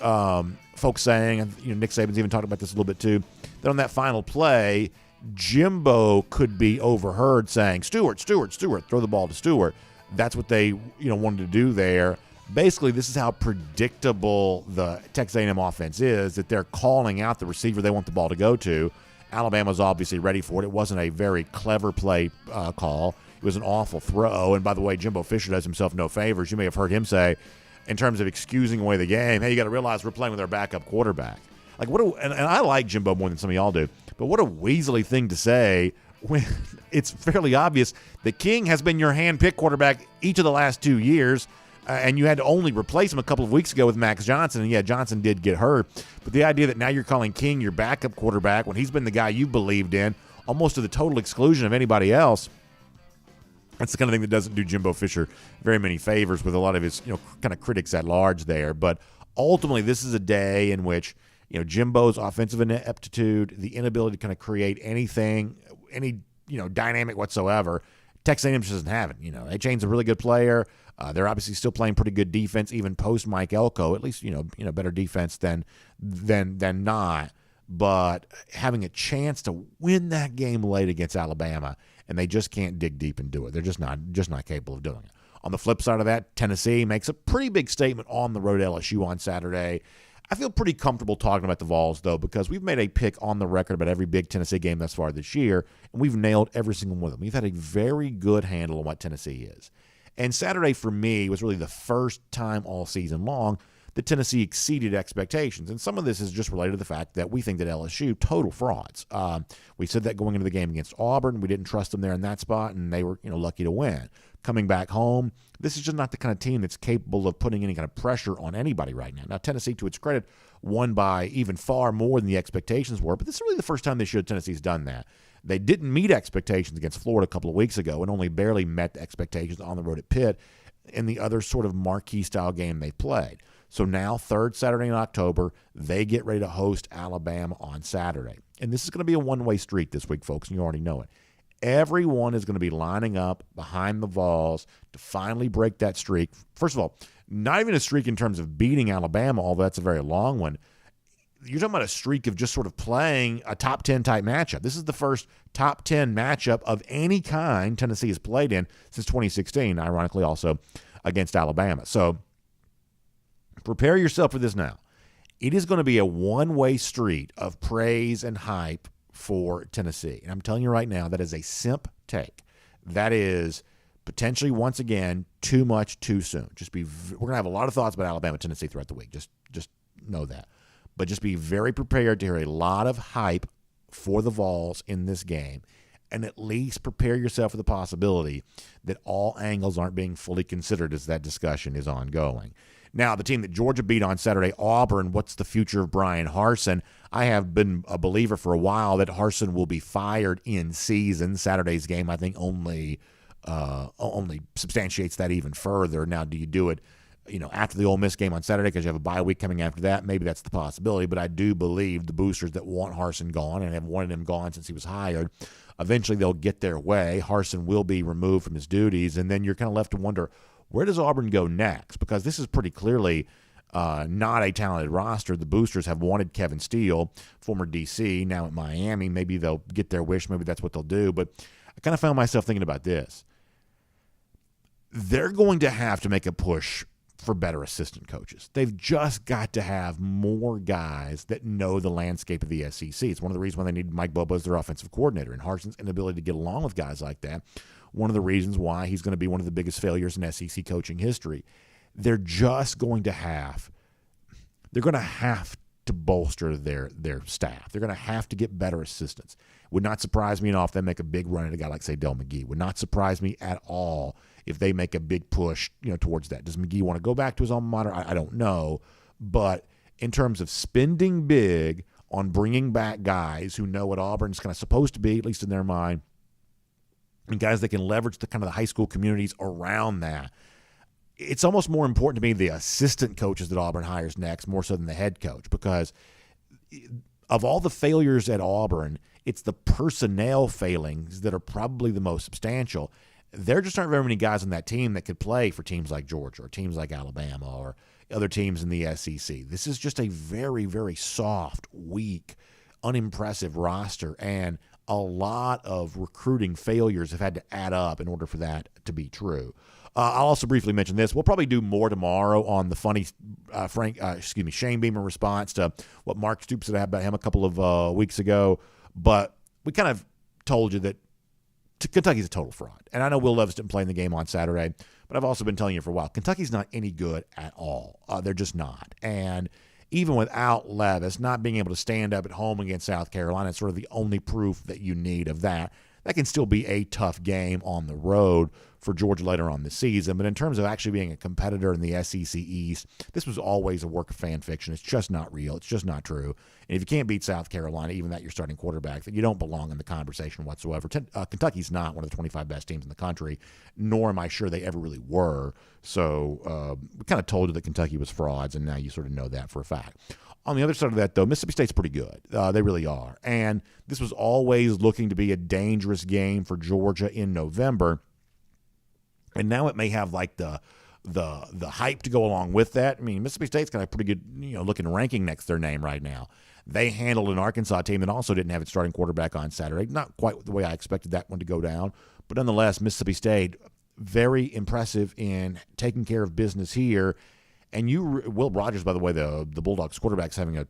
folks saying, and Nick Saban's even talked about this a little bit too, that on that final play, Jimbo could be overheard saying, Stewart, throw the ball to Stewart. That's what they wanted to do there. Basically, this is how predictable the Texas A&M offense is, that they're calling out the receiver they want the ball to go to. Alabama's obviously ready for it. It wasn't a very clever play call. It was an awful throw. And by the way, Jimbo Fisher does himself no favors. You may have heard him say, in terms of excusing away the game, hey, you got to realize we're playing with our backup quarterback. Like and I like Jimbo more than some of y'all do, but what a weaselly thing to say when it's fairly obvious that King has been your hand-picked quarterback each of the last 2 years, and you had to only replace him a couple of weeks ago with Max Johnson, and yeah, Johnson did get hurt, but the idea that now you're calling King your backup quarterback when he's been the guy you believed in, almost to the total exclusion of anybody else, that's the kind of thing that doesn't do Jimbo Fisher very many favors with a lot of his kind of critics at large there. But ultimately, this is a day in which Jimbo's offensive ineptitude, the inability to kind of create anything, any dynamic whatsoever, Texas A&M just doesn't have it. A-Chain's a really good player. They're obviously still playing pretty good defense, even post Mike Elko. At least better defense than not. But having a chance to win that game late against Alabama, and they just can't dig deep and do it. They're just not capable of doing it. On the flip side of that, Tennessee makes a pretty big statement on the road at LSU on Saturday. I feel pretty comfortable talking about the Vols, though, because we've made a pick on the record about every big Tennessee game thus far this year, and we've nailed every single one of them. We've had a very good handle on what Tennessee is. And Saturday, for me, was really the first time all season long that Tennessee exceeded expectations. And some of this is just related to the fact that we think that LSU, total frauds. We said that going into the game against Auburn. We didn't trust them there in that spot, and they were lucky to win. Coming back home, this is just not the kind of team that's capable of putting any kind of pressure on anybody right now. Now, Tennessee, to its credit, won by even far more than the expectations were, but this is really the first time this year Tennessee's done that. They didn't meet expectations against Florida a couple of weeks ago and only barely met the expectations on the road at Pitt in the other sort of marquee-style game they played. So now, third Saturday in October, they get ready to host Alabama on Saturday. And this is going to be a one-way street this week, folks, and you already know it. Everyone is going to be lining up behind the Vols to finally break that streak. First of all, not even a streak in terms of beating Alabama, although that's a very long one. You're talking about a streak of just sort of playing a top 10 type matchup. This is the first top 10 matchup of any kind Tennessee has played in since 2016, ironically also against Alabama. So prepare yourself for this now. It is going to be a one-way street of praise and hype for Tennessee. And I'm telling you right now, that is a simp take. That is potentially, once again, too much too soon. We're going to have a lot of thoughts about Alabama, Tennessee throughout the week. Just know that. But just be very prepared to hear a lot of hype for the Vols in this game, and at least prepare yourself for the possibility that all angles aren't being fully considered as that discussion is ongoing. Now, the team that Georgia beat on Saturday, Auburn, what's the future of Brian Harsin? I have been a believer for a while that Harsin will be fired in season. Saturday's game, I think, only substantiates that even further. Now, do you do it after the Ole Miss game on Saturday because you have a bye week coming after that? Maybe that's the possibility, but I do believe the boosters that want Harsin gone and have wanted him gone since he was hired, eventually they'll get their way. Harsin will be removed from his duties, and then you're kind of left to wonder, where does Auburn go next? Because this is pretty clearly not a talented roster. The boosters have wanted Kevin Steele, former DC, now at Miami. Maybe they'll get their wish. Maybe that's what they'll do. But I kind of found myself thinking about this. They're going to have to make a push for better assistant coaches. They've just got to have more guys that know the landscape of the SEC. It's one of the reasons why they need Mike Bobo as their offensive coordinator, and Harsin's inability to get along with guys like that, one of the reasons why he's going to be one of the biggest failures in SEC coaching history. They're just going to have to bolster their staff. They're going to have to get better assistants. Would not surprise me at all if they make a big run at a guy like, say, Del McGee. Would not surprise me at all if they make a big push, towards that. Does McGee want to go back to his alma mater? I don't know. But in terms of spending big on bringing back guys who know what Auburn's kind of supposed to be, at least in their mind, and guys that can leverage the kind of the high school communities around that, it's almost more important to me the assistant coaches that Auburn hires next, more so than the head coach, because of all the failures at Auburn, it's the personnel failings that are probably the most substantial. There just aren't very many guys on that team that could play for teams like Georgia or teams like Alabama or other teams in the SEC. This is just a very, very soft, weak, unimpressive roster, and a lot of recruiting failures have had to add up in order for that to be true. I'll also briefly mention this. We'll probably do more tomorrow on the funny Shane Beamer response to what Mark Stoops said about him a couple of weeks ago. But we kind of told you that Kentucky's a total fraud. And I know Will Levis didn't play in the game on Saturday, but I've also been telling you for a while, Kentucky's not any good at all. They're just not. And even without Levis, not being able to stand up at home against South Carolina is sort of the only proof that you need of that. That can still be a tough game on the road for Georgia later on this season. But in terms of actually being a competitor in the SEC East, this was always a work of fan fiction. It's just not real. It's just not true. And if you can't beat South Carolina, even that your starting quarterback, then you don't belong in the conversation whatsoever. Kentucky's not one of the 25 best teams in the country, nor am I sure they ever really were. So we kind of told you that Kentucky was frauds, and now you sort of know that for a fact. On the other side of that, though, Mississippi State's pretty good. They really are. And this was always looking to be a dangerous game for Georgia in November. And now it may have like the hype to go along with that. I mean, Mississippi State's got a pretty good looking ranking next to their name right now. They handled an Arkansas team that also didn't have its starting quarterback on Saturday. Not quite the way I expected that one to go down. But nonetheless, Mississippi State, very impressive in taking care of business here. And Will Rogers, by the way, the Bulldogs quarterback's having a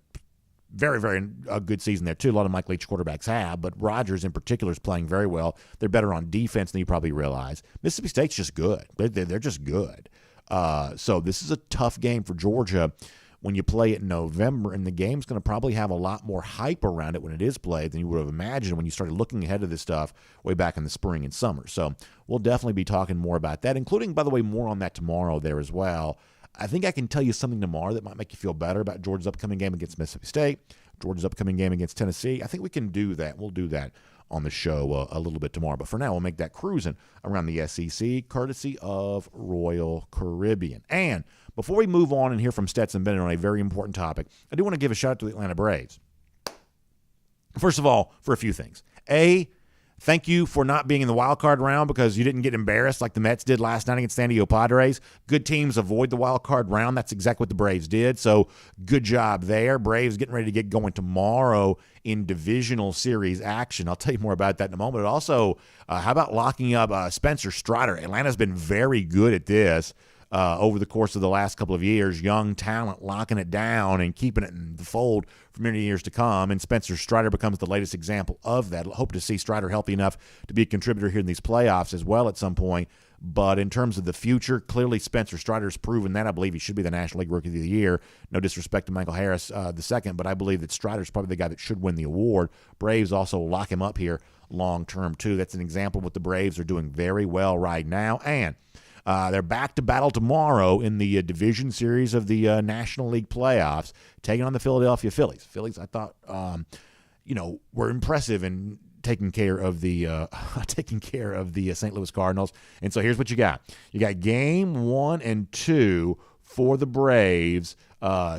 very, very good season there, too. A lot of Mike Leach quarterbacks have, but Rogers in particular is playing very well. They're better on defense than you probably realize. Mississippi State's just good. They're just good. So this is a tough game for Georgia when you play it in November, and the game's going to probably have a lot more hype around it when it is played than you would have imagined when you started looking ahead to this stuff way back in the spring and summer. So we'll definitely be talking more about that, including, by the way, more on that tomorrow there as well. I think I can tell you something tomorrow that might make you feel better about Georgia's upcoming game against Mississippi State, Georgia's upcoming game against Tennessee. I think we can do that. We'll do that on the show a little bit tomorrow. But for now, we'll make that cruising around the SEC, courtesy of Royal Caribbean. And before we move on and hear from Stetson Bennett on a very important topic, I do want to give a shout out to the Atlanta Braves. First of all, for a few things. A, thank you for not being in the wild card round because you didn't get embarrassed like the Mets did last night against San Diego Padres. Good teams avoid the wild card round. That's exactly what the Braves did. So good job there. Braves getting ready to get going tomorrow in divisional series action. I'll tell you more about that in a moment. But also, how about locking up Spencer Strider? Atlanta's been very good at this over the course of the last couple of years. Young talent locking it down and keeping it in the fold for many years to come, and Spencer Strider becomes the latest example of that. Hope to see Strider healthy enough to be a contributor here in these playoffs as well at some point. But in terms of the future, clearly Spencer Strider's proven that. I believe he should be the National League Rookie of the Year. No disrespect to Michael Harris II, but I believe that Strider's probably the guy that should win the award. Braves also lock him up here long-term, too. That's an example of what the Braves are doing very well right now. And they're back to battle tomorrow in the division series of the National League playoffs, taking on the Philadelphia Phillies. Phillies, I thought, were impressive in taking care of the St. Louis Cardinals. And so here's what you got. You got game 1 and 2 for the Braves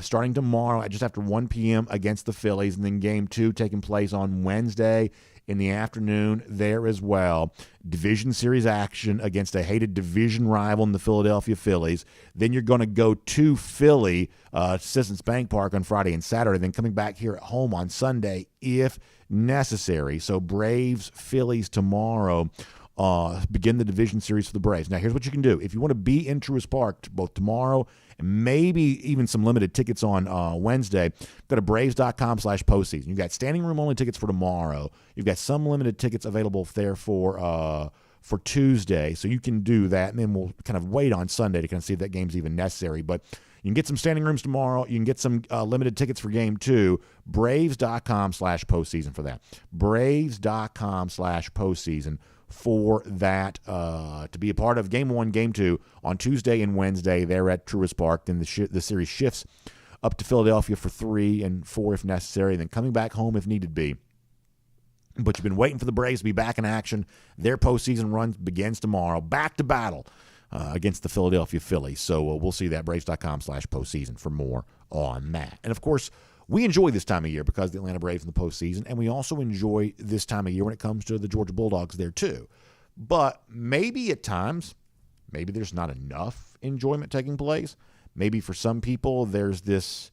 starting tomorrow at just after 1 p.m. against the Phillies, and then game 2 taking place on Wednesday in the afternoon there as well. Division series action against a hated division rival in the Philadelphia Phillies. Then you're going to go to Philly, Citizens Bank Park on Friday and Saturday, then coming back here at home on Sunday if necessary. So Braves, Phillies tomorrow. Begin the division series for the Braves. Now, here's what you can do. If you want to be in Truist Park both tomorrow and maybe even some limited tickets on Wednesday, go to Braves.com/postseason. You've got standing room only tickets for tomorrow. You've got some limited tickets available there for Tuesday, so you can do that, and then we'll kind of wait on Sunday to kind of see if that game's even necessary. But you can get some standing rooms tomorrow. You can get some limited tickets for game 2. Braves.com/postseason for that. Braves.com/postseason for that to be a part of game 1, game 2 on Tuesday and Wednesday there at Truist Park. Then the series shifts up to Philadelphia for 3 and 4 if necessary, and then coming back home if needed be. But you've been waiting for the Braves to be back in action. Their postseason run begins tomorrow. Back to battle against the Philadelphia Phillies. So we'll see that. Braves.com/postseason for more on that. And, of course, we enjoy this time of year because of the Atlanta Braves in the postseason, and we also enjoy this time of year when it comes to the Georgia Bulldogs there too. But maybe at times, maybe there's not enough enjoyment taking place. Maybe for some people there's this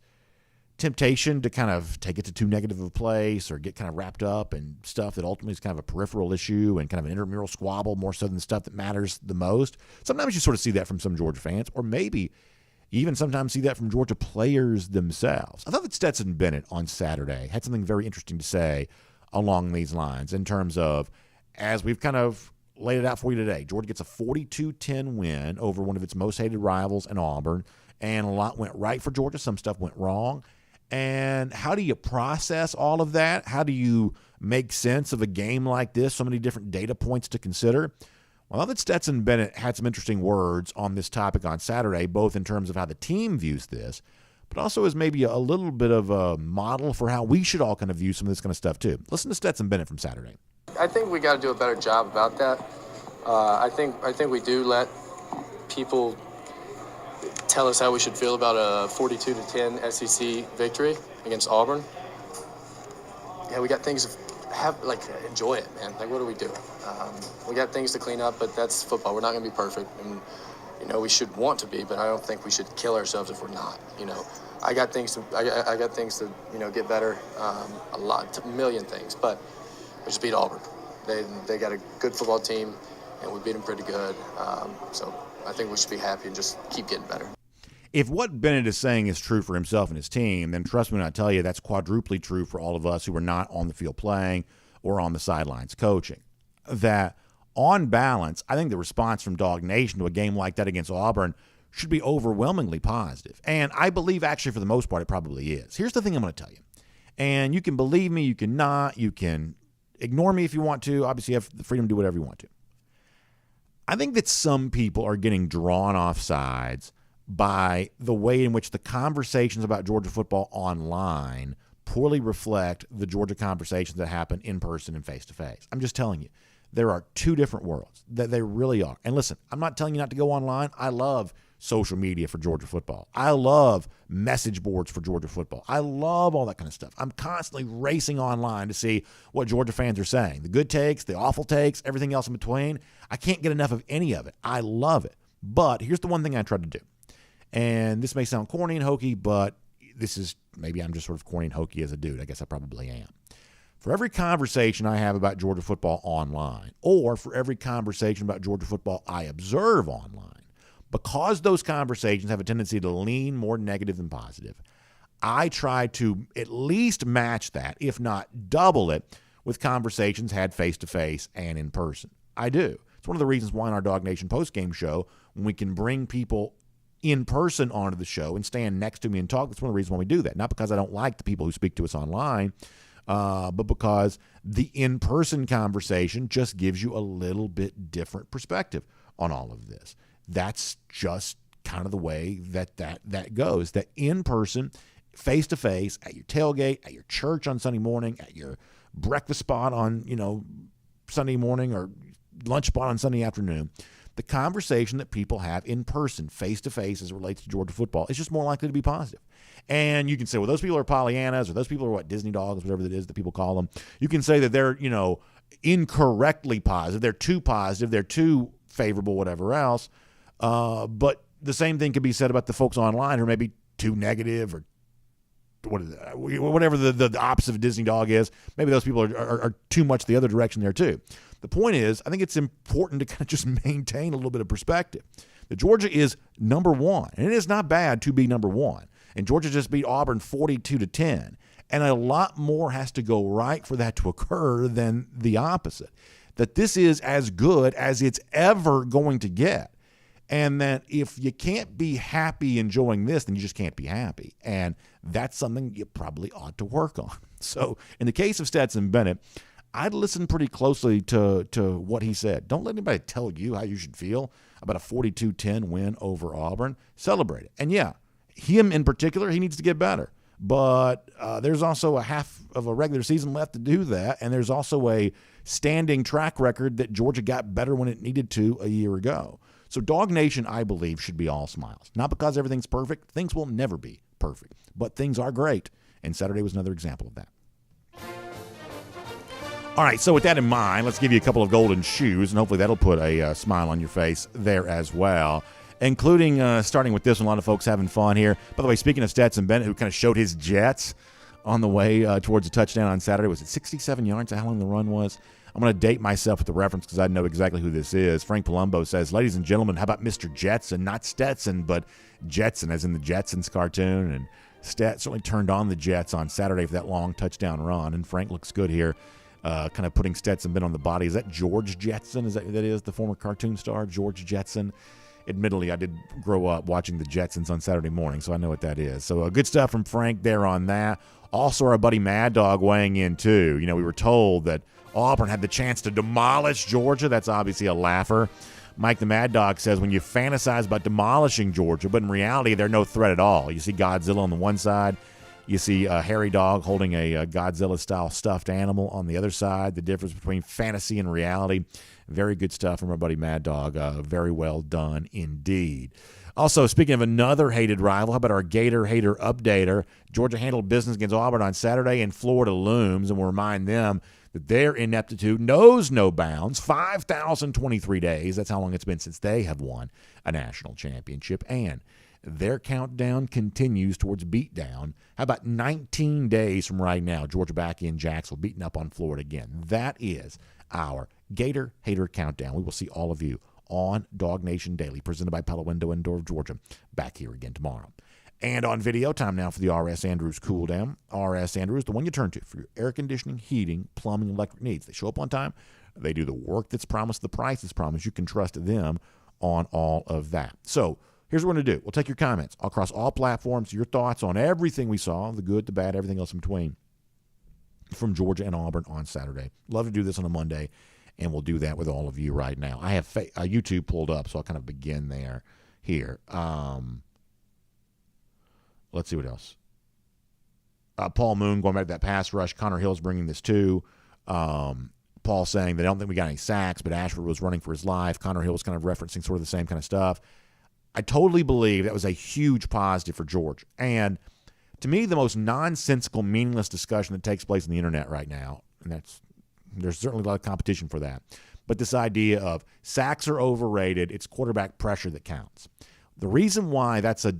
temptation to kind of take it to too negative of a place or get kind of wrapped up in stuff that ultimately is kind of a peripheral issue and kind of an intramural squabble more so than stuff that matters the most. Sometimes you sort of see that from some Georgia fans, or maybe even sometimes see that from Georgia players themselves. I thought that Stetson Bennett on Saturday had something very interesting to say along these lines in terms of, as we've kind of laid it out for you today, Georgia gets a 42-10 win over one of its most hated rivals in Auburn, and a lot went right for Georgia. Some stuff went wrong. And how do you process all of that? How do you make sense of a game like this? So many different data points to consider. Well, I thought that Stetson Bennett had some interesting words on this topic on Saturday, both in terms of how the team views this, but also as maybe a little bit of a model for how we should all kind of view some of this kind of stuff too. Listen to Stetson Bennett from Saturday. I think we got to do a better job about that. I think we do let people tell us how we should feel about a 42-10 SEC victory against Auburn. Yeah, we got things to enjoy it, man. Like, what do we do? We got things to clean up, but that's football. We're not going to be perfect, and we should want to be, but I don't think we should kill ourselves if we're not. I got things to get better, a million things, but we just beat Auburn. They got a good football team, and we beat them pretty good. So I think we should be happy and just keep getting better. If what Bennett is saying is true for himself and his team, then trust me when I tell you that's quadruply true for all of us who are not on the field playing or on the sidelines coaching. That on balance, I think the response from DawgNation to a game like that against Auburn should be overwhelmingly positive. And I believe actually for the most part it probably is. Here's the thing I'm going to tell you. And you can believe me, you can not, you can ignore me if you want to. Obviously you have the freedom to do whatever you want to. I think that some people are getting drawn off sides by the way in which the conversations about Georgia football online poorly reflect the Georgia conversations that happen in person and face-to-face. I'm just telling you, there are two different worlds. That they really are. And listen, I'm not telling you not to go online. I love social media for Georgia football. I love message boards for Georgia football. I love all that kind of stuff. I'm constantly racing online to see what Georgia fans are saying. The good takes, the awful takes, everything else in between. I can't get enough of any of it. I love it. But here's the one thing I try to do. And this may sound corny and hokey, but this is maybe I'm just sort of corny and hokey as a dude. I guess I probably am. For every conversation I have about Georgia football online, or for every conversation about Georgia football I observe online, because those conversations have a tendency to lean more negative than positive, I try to at least match that, if not double it, with conversations had face-to-face and in person. I do. It's one of the reasons why in our DawgNation postgame show, when we can bring people in person onto the show and stand next to me and talk, that's one of the reasons why we do that. Not because I don't like the people who speak to us online, but because the in-person conversation just gives you a little bit different perspective on all of this. That's just kind of the way that goes. That in-person, face-to-face, at your tailgate, at your church on Sunday morning, at your breakfast spot on, Sunday morning or lunch spot on Sunday afternoon, the conversation that people have in person, face-to-face as it relates to Georgia football is just more likely to be positive. And you can say, well, those people are Pollyannas or those people are what, Disney dogs, whatever it is that people call them. You can say that they're, incorrectly positive. They're too positive. They're too favorable, whatever else. But the same thing could be said about the folks online who are maybe too negative or whatever the opposite of Disney dog is. Maybe those people are too much the other direction there too. The point is, I think it's important to kind of just maintain a little bit of perspective. That Georgia is number one, and it is not bad to be number one. And Georgia just beat Auburn 42-10. And a lot more has to go right for that to occur than the opposite. That this is as good as it's ever going to get. And that if you can't be happy enjoying this, then you just can't be happy. And that's something you probably ought to work on. So in the case of Stetson Bennett, I'd listen pretty closely to what he said. Don't let anybody tell you how you should feel about a 42-10 win over Auburn. Celebrate it. And yeah, him in particular, he needs to get better. But there's also a half of a regular season left to do that, and there's also a standing track record that Georgia got better when it needed to a year ago. So DawgNation, I believe, should be all smiles. Not because everything's perfect. Things will never be perfect. But things are great, and Saturday was another example of that. All right, so with that in mind, let's give you a couple of golden shoes, and hopefully that'll put a smile on your face there as well, including starting with this one, a lot of folks having fun here. By the way, speaking of Stetson Bennett, who kind of showed his jets on the way towards a touchdown on Saturday. Was it 67 yards? How long the run was? I'm going to date myself with the reference because I know exactly who this is. Frank Palumbo says, ladies and gentlemen, how about Mr. Jetson? Not Stetson, but Jetson, as in the Jetsons cartoon. And Stet certainly turned on the Jets on Saturday for that long touchdown run. And Frank looks good here, kind of putting Stetson Bennett on the body. Is that George Jetson? Is that who that is, the former cartoon star, George Jetson? Admittedly, I did grow up watching the Jetsons on Saturday morning, so I know what that is. So good stuff from Frank there on that. Also, our buddy Mad Dog weighing in, too. We were told that Auburn had the chance to demolish Georgia. That's obviously a laugher. Mike the Mad Dog says when you fantasize about demolishing Georgia, but in reality, they're no threat at all. You see Godzilla on the one side. You see a hairy dog holding a Godzilla-style stuffed animal on the other side. The difference between fantasy and reality. Very good stuff from our buddy Mad Dog. Very well done indeed. Also, speaking of another hated rival, how about our Gator Hater Updater? Georgia handled business against Auburn on Saturday, and Florida looms, and we'll remind them that their ineptitude knows no bounds. 5,023 days. That's how long it's been since they have won a national championship. And their countdown continues towards beatdown. How about 19 days from right now? Georgia back in Jacksonville, beating up on Florida again. That is our Gator Hater Countdown. We will see all of you on DawgNation Daily, presented by Pella Window and Door of Georgia. Back here again tomorrow. And on video, time now for the R.S. Andrews Cool Down. R.S. Andrews, the one you turn to for your air conditioning, heating, plumbing, electric needs. They show up on time. They do the work that's promised, the price that's promised. You can trust them on all of that. So here's what we're going to do. We'll take your comments across all platforms, your thoughts on everything we saw, the good, the bad, everything else in between, from Georgia and Auburn on Saturday. Love to do this on a Monday, and we'll do that with all of you right now. I have YouTube pulled up, so I'll kind of begin there here. Let's see what else. Paul Moon going back to that pass rush. Connor Hill's bringing this too. Paul saying they don't think we got any sacks, but Ashford was running for his life. Connor Hill was kind of referencing sort of the same kind of stuff. I totally believe that was a huge positive for Georgia. And to me, the most nonsensical, meaningless discussion that takes place on the internet right now, and there's certainly a lot of competition for that, but this idea of sacks are overrated, it's quarterback pressure that counts. The reason why that's a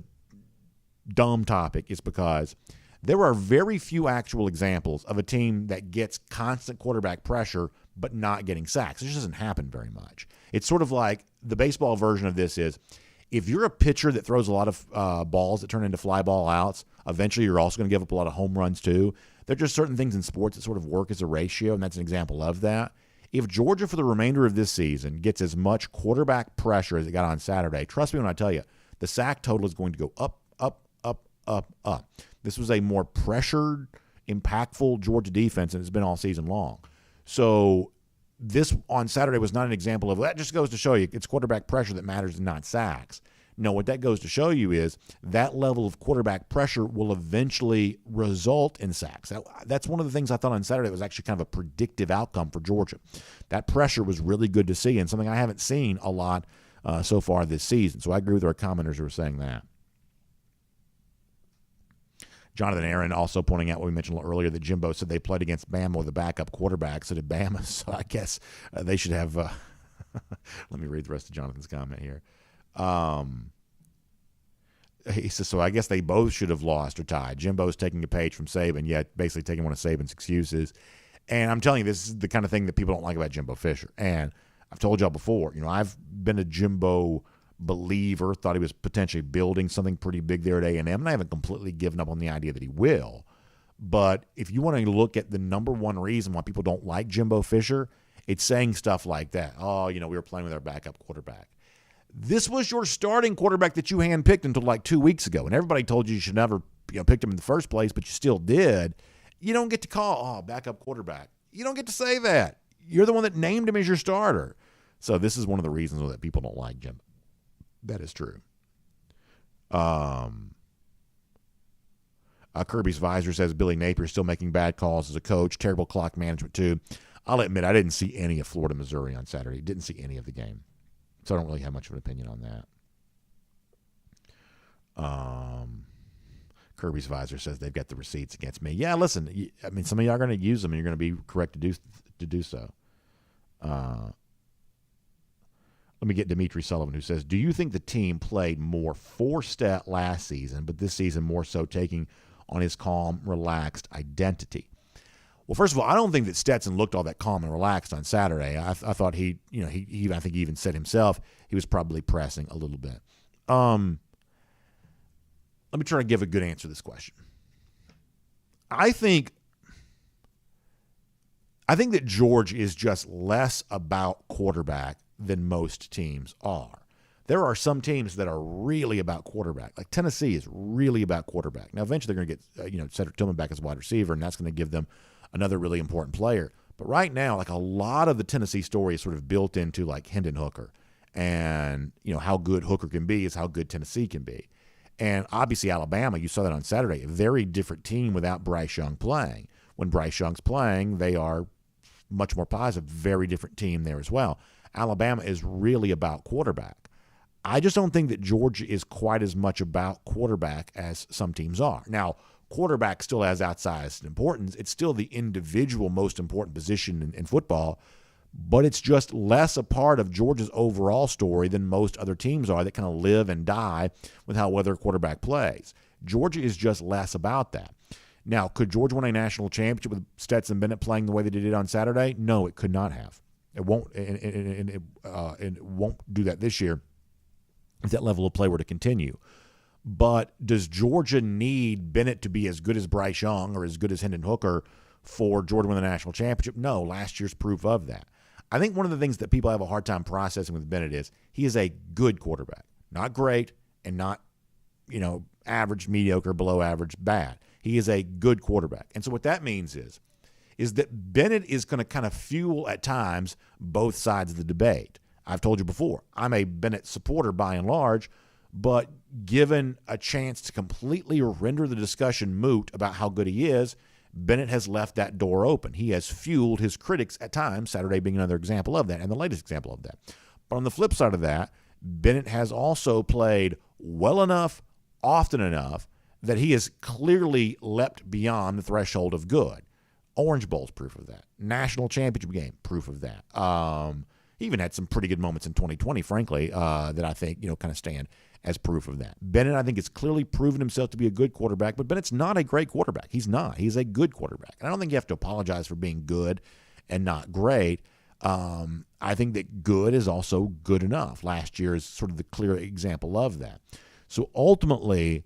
dumb topic is because there are very few actual examples of a team that gets constant quarterback pressure but not getting sacks. It just doesn't happen very much. It's sort of like the baseball version of this is if you're a pitcher that throws a lot of balls that turn into fly ball outs, eventually you're also going to give up a lot of home runs too. There are just certain things in sports that sort of work as a ratio, and that's an example of that. If Georgia for the remainder of this season gets as much quarterback pressure as it got on Saturday, trust me when I tell you, the sack total is going to go up, up, up, up, up. This was a more pressured, impactful Georgia defense than it's been all season long. So this on Saturday was not an example of, well, that just goes to show you it's quarterback pressure that matters and not sacks. No, what that goes to show you is that level of quarterback pressure will eventually result in sacks. That's one of the things I thought on Saturday was actually kind of a predictive outcome for Georgia. That pressure was really good to see and something I haven't seen a lot so far this season. So I agree with our commenters who were saying that. Jonathan Aaron also pointing out what we mentioned earlier that Jimbo said they played against Bama with a backup quarterback. So did Bama. So I guess they should have let me read the rest of Jonathan's comment here. He says, so I guess they both should have lost or tied. Jimbo's taking a page from Saban, yet basically taking one of Saban's excuses. And I'm telling you, this is the kind of thing that people don't like about Jimbo Fisher. And I've told y'all before, I've been a Jimbo believer, thought he was potentially building something pretty big there at A&M, and I haven't completely given up on the idea that he will. But if you want to look at the number one reason why people don't like Jimbo Fisher, it's saying stuff like that. Oh, we were playing with our backup quarterback. This was your starting quarterback that you handpicked until like 2 weeks ago, and everybody told you should never picked him in the first place, but you still did. You don't get to call, backup quarterback. You don't get to say that. You're the one that named him as your starter. So this is one of the reasons that people don't like Jimbo. That is true. Kirby's visor says Billy Napier is still making bad calls as a coach. Terrible clock management, too. I'll admit, I didn't see any of Florida, Missouri on Saturday. Didn't see any of the game. So I don't really have much of an opinion on that. Kirby's visor says they've got the receipts against me. Yeah, listen, some of y'all are going to use them, and you're going to be correct to do so. Let me get Dimitri Sullivan, who says, do you think the team played more for Stet last season, but this season more so taking on his calm, relaxed identity? Well, first of all, I don't think that Stetson looked all that calm and relaxed on Saturday. I thought I think he even said himself he was probably pressing a little bit. Let me try to give a good answer to this question. I think that Georgia is just less about quarterback than most teams are. There are some teams that are really about quarterback. Like Tennessee is really about quarterback. Now, eventually they're going to get Cedric Tillman back as wide receiver, and that's going to give them another really important player. But right now, like a lot of the Tennessee story is sort of built into like Hendon Hooker. And, how good Hooker can be is how good Tennessee can be. And obviously Alabama, you saw that on Saturday, a very different team without Bryce Young playing. When Bryce Young's playing, they are much more positive, very different team there as well. Alabama is really about quarterback. I just don't think that Georgia is quite as much about quarterback as some teams are. Now, quarterback still has outsized importance. It's still the individual most important position in football, but it's just less a part of Georgia's overall story than most other teams are that kind of live and die with how well their quarterback plays. Georgia is just less about that. Now, could Georgia win a national championship with Stetson Bennett playing the way that he did on Saturday? No, it could not have. It won't, and it won't do that this year if that level of play were to continue. But does Georgia need Bennett to be as good as Bryce Young or as good as Hendon Hooker for Georgia to win the national championship? No, last year's proof of that. I think one of the things that people have a hard time processing with Bennett is he is a good quarterback. Not great and not, average, mediocre, below average, bad. He is a good quarterback. And so what that means is that Bennett is going to kind of fuel at times both sides of the debate. I've told you before, I'm a Bennett supporter by and large, but given a chance to completely render the discussion moot about how good he is, Bennett has left that door open. He has fueled his critics at times, Saturday being another example of that, and the latest example of that. But on the flip side of that, Bennett has also played well enough, often enough, that he has clearly leapt beyond the threshold of good. Orange Bowl's proof of that. National championship game, proof of that. He even had some pretty good moments in 2020, frankly, that I think, kind of stand as proof of that. Bennett, I think, has clearly proven himself to be a good quarterback, but Bennett's not a great quarterback. He's not. He's a good quarterback. And I don't think you have to apologize for being good and not great. I think that good is also good enough. Last year is sort of the clear example of that. So ultimately,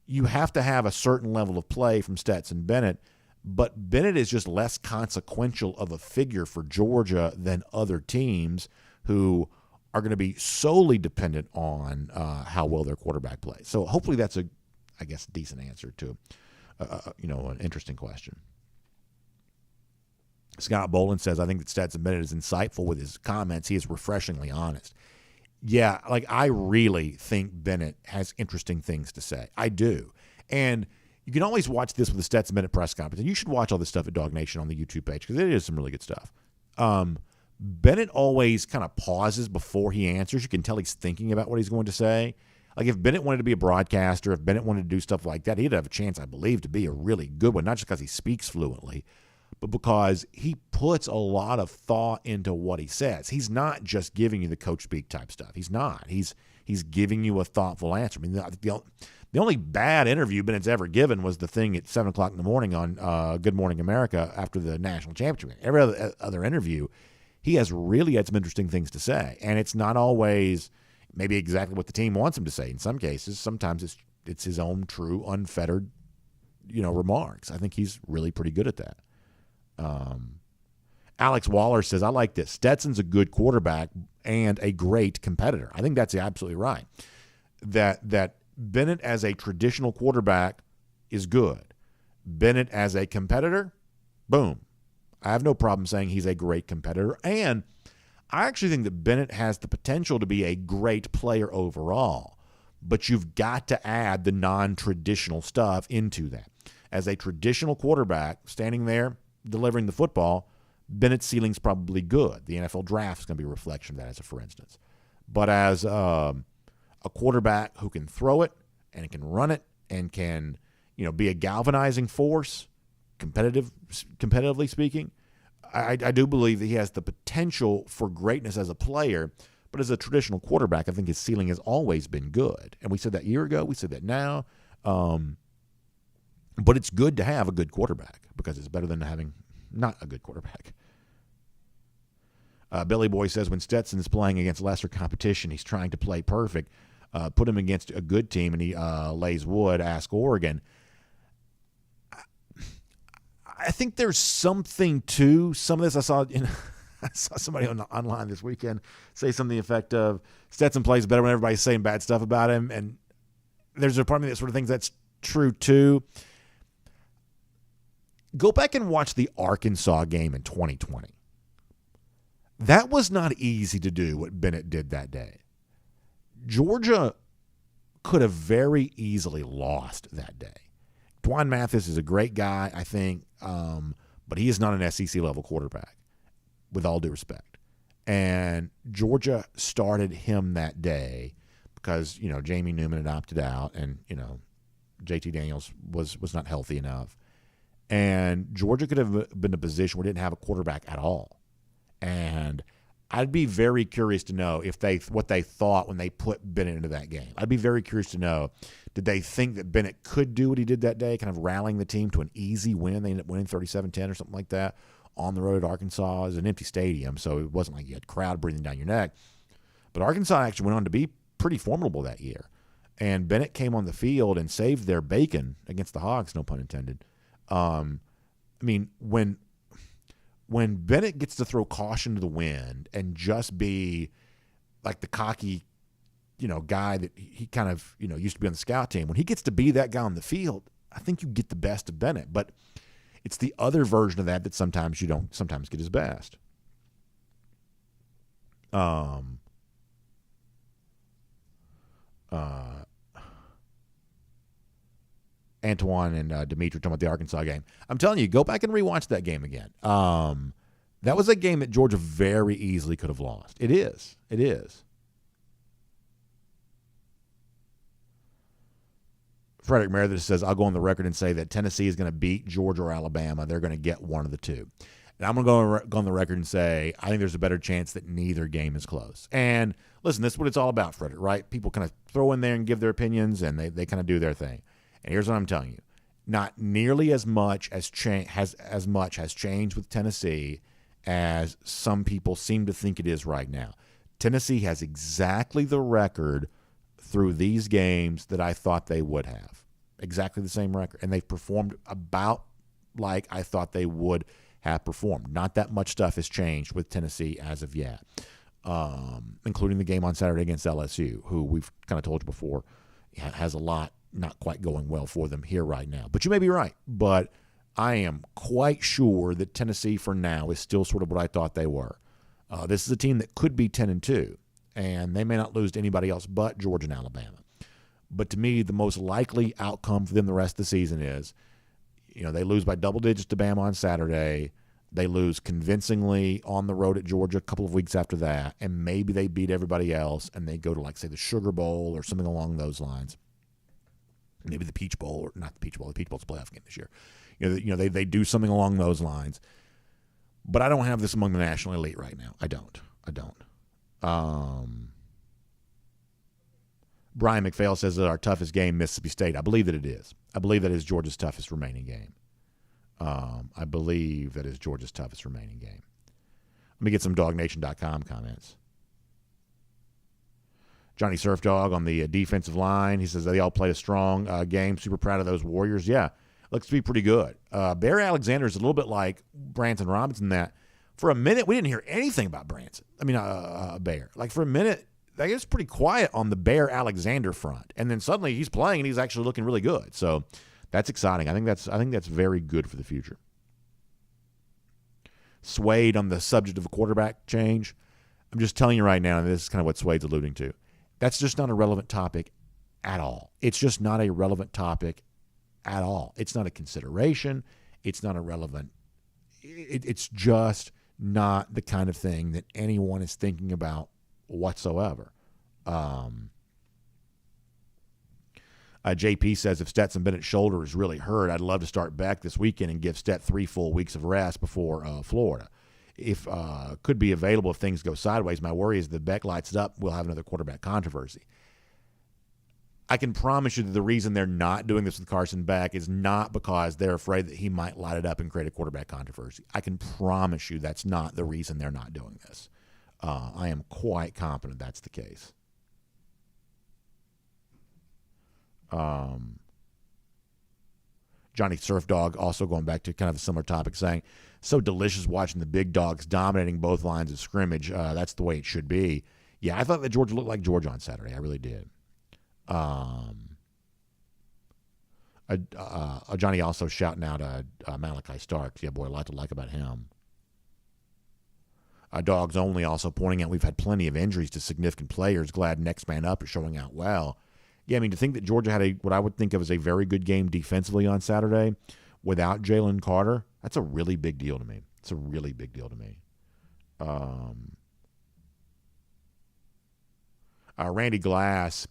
you have to have a certain level of play from Stetson Bennett, but Bennett is just less consequential of a figure for Georgia than other teams who are going to be solely dependent on how well their quarterback plays. So hopefully that's a decent answer to an interesting question. Scott Boland says, I think that Stetson Bennett is insightful with his comments. He is refreshingly honest. Yeah, I really think Bennett has interesting things to say. I do. And you can always watch this with the Stetson Bennett press conference. And you should watch all this stuff at DawgNation on the YouTube page because it is some really good stuff. Bennett always kind of pauses before he answers. You can tell he's thinking about what he's going to say. Like if Bennett wanted to be a broadcaster, if Bennett wanted to do stuff like that, he'd have a chance, I believe, to be a really good one, not just because he speaks fluently, but because he puts a lot of thought into what he says. He's not just giving you the coach speak type stuff. He's not. He's giving you a thoughtful answer. I mean, the only bad interview Bennett's ever given was the thing at 7 o'clock in the morning on Good Morning America after the national championship. Every other interview, he has really had some interesting things to say. And it's not always maybe exactly what the team wants him to say. In some cases, sometimes it's his own true, unfettered, remarks. I think he's really pretty good at that. Alex Waller says, I like this. Stetson's a good quarterback and a great competitor. I think that's absolutely right. That Bennett as a traditional quarterback is good. Bennett as a competitor, boom. I have no problem saying he's a great competitor. And I actually think that Bennett has the potential to be a great player overall. But you've got to add the non-traditional stuff into that. As a traditional quarterback, standing there, delivering the football, Bennett's ceiling's probably good. The NFL draft is going to be a reflection of that, as a for instance. But as a quarterback who can throw it and can run it and can, be a galvanizing force, competitively speaking, I do believe that he has the potential for greatness as a player. But as a traditional quarterback, I think his ceiling has always been good. And we said that a year ago. We said that now. But it's good to have a good quarterback because it's better than having not a good quarterback. Billy Boy says when Stetson's playing against lesser competition, he's trying to play perfect. Put him against a good team and he lays wood. Ask Oregon. I think there's something to some of this. I saw somebody online this weekend say something to the effect of Stetson plays better when everybody's saying bad stuff about him. And there's a part of me that sort of thinks that's true too. Go back and watch the Arkansas game in 2020. That was not easy to do what Bennett did that day. Georgia could have very easily lost that day. Dwan Mathis is a great guy, I think, but he is not an SEC-level quarterback, with all due respect. And Georgia started him that day because, Jamie Newman had opted out and, JT Daniels was not healthy enough. And Georgia could have been in a position where they didn't have a quarterback at all. And I'd be very curious to know what they thought when they put Bennett into that game. I'd be very curious to know, did they think that Bennett could do what he did that day, kind of rallying the team to an easy win? They ended up winning 37-10 or something like that. on the road at Arkansas. It was an empty stadium, so it wasn't like you had crowd breathing down your neck. But Arkansas actually went on to be pretty formidable that year. And Bennett came on the field and saved their bacon against the Hogs, no pun intended. I mean, when Bennett gets to throw caution to the wind and just be like the cocky, guy that he kind of, used to be on the scout team, when he gets to be that guy on the field, I think you get the best of Bennett. But it's the other version of that sometimes you don't sometimes get his best. Antoine and Dimitri talking about the Arkansas game. I'm telling you, go back and rewatch that game again. That was a game that Georgia very easily could have lost. It is. Frederick Meredith says, I'll go on the record and say that Tennessee is going to beat Georgia or Alabama. They're going to get one of the two. And I'm going to go on the record and say I think there's a better chance that neither game is close. And listen, this is what it's all about, Frederick, right? People kind of throw in there and give their opinions, and they kind of do their thing. And here's what I'm telling you. Not nearly as much has changed with Tennessee as some people seem to think it is right now. Tennessee has exactly the record through these games that I thought they would have. Exactly the same record. And they've performed about like I thought they would have performed. Not that much stuff has changed with Tennessee as of yet, including the game on Saturday against LSU, who we've kind of told you before has a lot not quite going well for them here right now. But you may be right. But I am quite sure that Tennessee for now is still sort of what I thought they were. This is a team that could be 10-2, and they may not lose to anybody else but Georgia and Alabama. But to me, the most likely outcome for them the rest of the season is, they lose by double digits to Bama on Saturday. They lose convincingly on the road at Georgia a couple of weeks after that, and maybe they beat everybody else and they go to, like, say, the Sugar Bowl or something along those lines. Maybe the Peach Bowl, or not the Peach Bowl. The Peach Bowl's a playoff game this year. They do something along those lines. But I don't have this among the national elite right now. I don't. Brian McPhail says that our toughest game, Mississippi State. I believe that it is. I believe that is Georgia's toughest remaining game. Let me get some DawgNation.com comments. Johnny Surf Dog on the defensive line. He says they all played a strong game. Super proud of those Warriors. Yeah, looks to be pretty good. Bear Alexander is a little bit like Branson Robinson that for a minute we didn't hear anything about Branson. Bear. Like for a minute, it was pretty quiet on the Bear Alexander front. And then suddenly he's playing and he's actually looking really good. So that's exciting. I think that's very good for the future. Swade on the subject of a quarterback change. I'm just telling you right now, and this is kind of what Swade's alluding to. That's just not a relevant topic at all. It's just not a relevant topic at all. It's not a consideration. It's not a relevant. It's just not the kind of thing that anyone is thinking about whatsoever. JP says if Stetson Bennett's shoulder is really hurt, I'd love to start Beck this weekend and give Stet 3 full weeks of rest before Florida. If could be available if things go sideways. My worry is that Beck lights it up, we'll have another quarterback controversy. I can promise you that the reason they're not doing this with Carson Beck is not because they're afraid that he might light it up and create a quarterback controversy. I can promise you that's not the reason they're not doing this. I am quite confident that's the case. Johnny Surf Dog also going back to kind of a similar topic, saying, so delicious watching the big dogs dominating both lines of scrimmage. That's the way it should be. Yeah, I thought that Georgia looked like Georgia on Saturday. I really did. Johnny also shouting out Malachi Starks. Yeah, boy, a lot to like about him. Dogs Only also pointing out we've had plenty of injuries to significant players. Glad next man up is showing out well. Yeah, I mean, to think that Georgia had what I would think of as a very good game defensively on Saturday without Jalen Carter, that's a really big deal to me. It's a really big deal to me. Randy Glass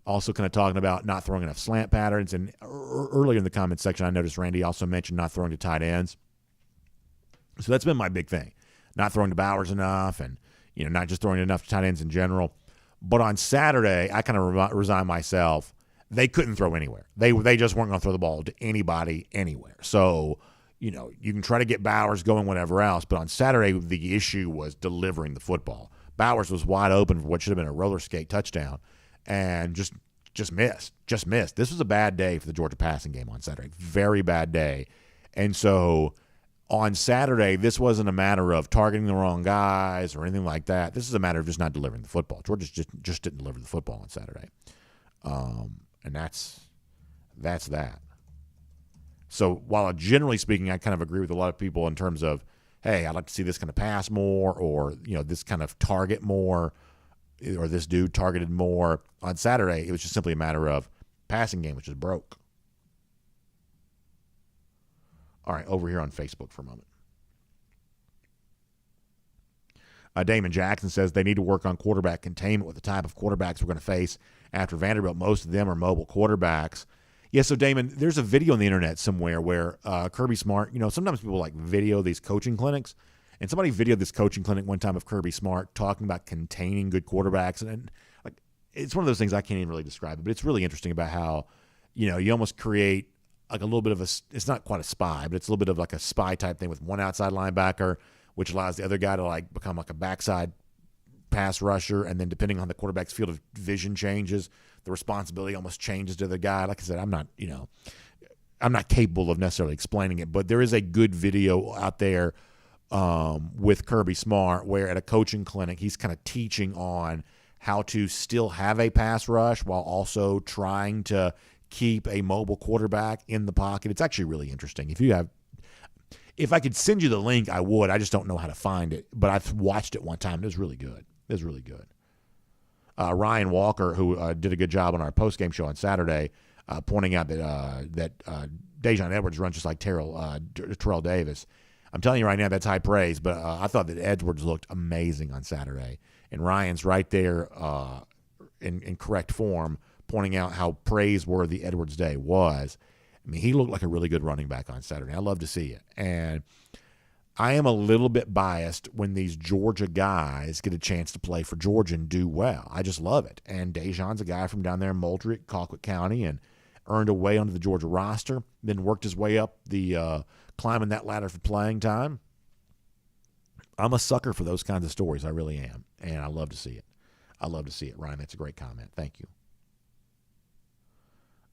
also kind of talking about not throwing enough slant patterns. And earlier in the comment section, I noticed Randy also mentioned not throwing to tight ends. So that's been my big thing. Not throwing to Bowers enough and, not just throwing enough to tight ends in general. But on Saturday, I kind of resigned myself. They couldn't throw anywhere. They just weren't going to throw the ball to anybody anywhere. So, you can try to get Bowers going, whatever else, but on Saturday the issue was delivering the football. Bowers was wide open for what should have been a roller skate touchdown, and just missed. This was a bad day for the Georgia passing game on Saturday. Very bad day. And so on Saturday, this wasn't a matter of targeting the wrong guys or anything like that. This is a matter of just not delivering the football. Georgia just didn't deliver the football on Saturday. And that's that. So while generally speaking, I kind of agree with a lot of people in terms of, hey, I'd like to see this kind of pass more, or this kind of target more, or this dude targeted more. On Saturday, it was just simply a matter of passing game, which is broke. All right, over here on Facebook for a moment. Damon Jackson says they need to work on quarterback containment with the type of quarterbacks we're going to face after Vanderbilt. Most of them are mobile quarterbacks. Yeah, so Damon, there's a video on the internet somewhere where Kirby Smart, sometimes people like video these coaching clinics, and somebody videoed this coaching clinic one time of Kirby Smart talking about containing good quarterbacks, and like it's one of those things I can't even really describe it, but it's really interesting about how, you almost create like a little bit of it's not quite a spy, but it's a little bit of like a spy type thing with one outside linebacker, which allows the other guy to like become like a backside pass rusher, and then depending on the quarterback's field of vision changes, the responsibility almost changes to the guy. Like I said, I'm not capable of necessarily explaining it, but there is a good video out there with Kirby Smart where at a coaching clinic he's kind of teaching on how to still have a pass rush while also trying to keep a mobile quarterback in the pocket. It's actually really interesting. If I could send you the link, I would. I just don't know how to find it, but I've watched it one time. It was really good. Ryan Walker, who did a good job on our post-game show on Saturday, pointing out that Dejon Edwards runs just like Terrell Davis. I'm telling you right now, that's high praise, but I thought that Edwards looked amazing on Saturday. And Ryan's right there in correct form, pointing out how praiseworthy Edwards' day was. I mean, he looked like a really good running back on Saturday. I love to see it. And I am a little bit biased when these Georgia guys get a chance to play for Georgia and do well. I just love it. And Dejon's a guy from down there in Moultrie, Colquitt County, and earned a way onto the Georgia roster, then worked his way up the climbing that ladder for playing time. I'm a sucker for those kinds of stories. I really am. And I love to see it. Ryan, that's a great comment. Thank you.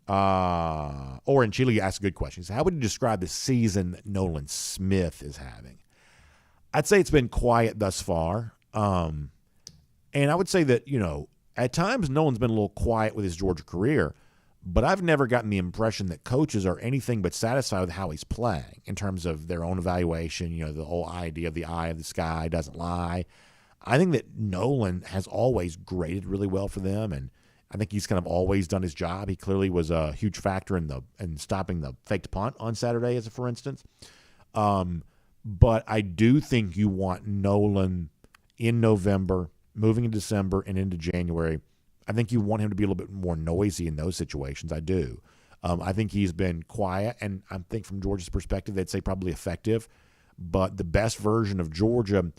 Oren Chile asked a good question. He said, how would you describe the season that Nolan Smith is having? I'd say it's been quiet thus far. And I would say that, at times Nolan's been a little quiet with his Georgia career, but I've never gotten the impression that coaches are anything but satisfied with how he's playing in terms of their own evaluation. The whole idea of the eye of the sky doesn't lie. I think that Nolan has always graded really well for them, and I think he's kind of always done his job. He clearly was a huge factor in stopping the faked punt on Saturday, for instance. But I do think you want Nolan in November, moving into December and into January. I think you want him to be a little bit more noisy in those situations. I do. I think he's been quiet, and I think from Georgia's perspective, they'd say probably effective. But the best version of Georgia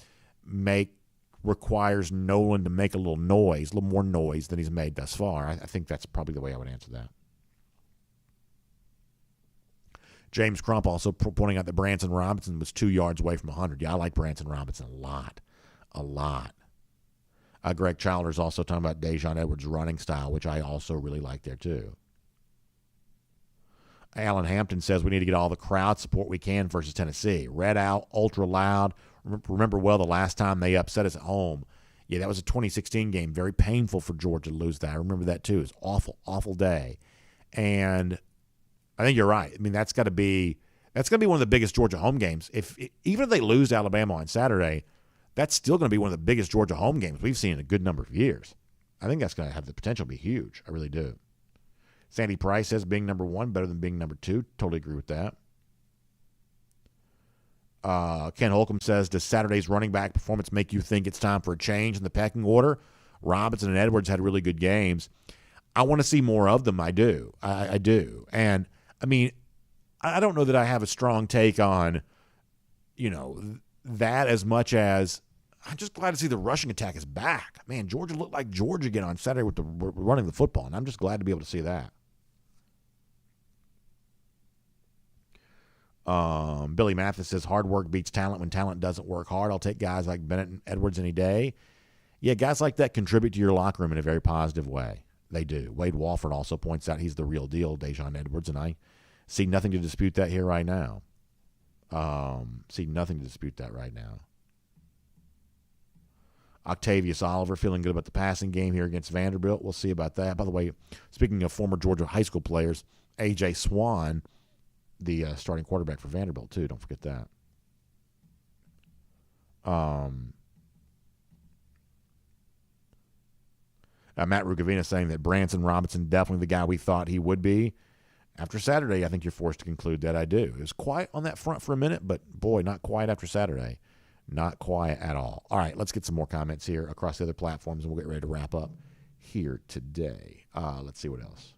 requires Nolan to make a little more noise than he's made thus far. I think that's probably the way I would answer that. James Crump also pointing out that Branson Robinson was 2 yards away from 100. Yeah, I like Branson Robinson a lot. Greg Childers also talking about Dejon Edwards' running style, which I also really like there too. Alan Hampton says we need to get all the crowd support we can versus Tennessee. Red out, ultra loud. Remember well the last time they upset us at home. Yeah, that was a 2016 game. Very painful for Georgia to lose that. I remember that too. It was awful day. And I think you're right. I mean, that's got to be one of the biggest Georgia home games. Even if they lose to Alabama on Saturday, that's still going to be one of the biggest Georgia home games we've seen in a good number of years. I think that's going to have the potential to be huge. I really do. Sandy Price says being number 1 better than being number 2. Totally agree with that. Ken Holcomb says, does Saturday's running back performance make you think it's time for a change in the pecking order? Robinson and Edwards had really good games. I want to see more of them. I do. I do. And, I mean, I don't know that I have a strong take on, that as much as I'm just glad to see the rushing attack is back. Man, Georgia looked like Georgia again on Saturday with the running the football, and I'm just glad to be able to see that. Billy Mathis says hard work beats talent when talent doesn't work hard. I'll take guys like Bennett and Edwards any day. Yeah, guys like that contribute to your locker room in a very positive way. They do. Wade Walford also points out he's the real deal, Dejon Edwards, and I see nothing to dispute that here right now. See nothing to dispute that right now. Octavius Oliver feeling good about the passing game here against Vanderbilt. We'll see about that. By the way, speaking of former Georgia high school players, A.J. Swan, the starting quarterback for Vanderbilt, too. Don't forget that. Matt Rugavina saying that Branson Robinson definitely the guy we thought he would be. After Saturday, I think you're forced to conclude that I do. It was quiet on that front for a minute, but boy, not quiet after Saturday. Not quiet at all. All right, let's get some more comments here across the other platforms, and we'll get ready to wrap up here today. Let's see what else.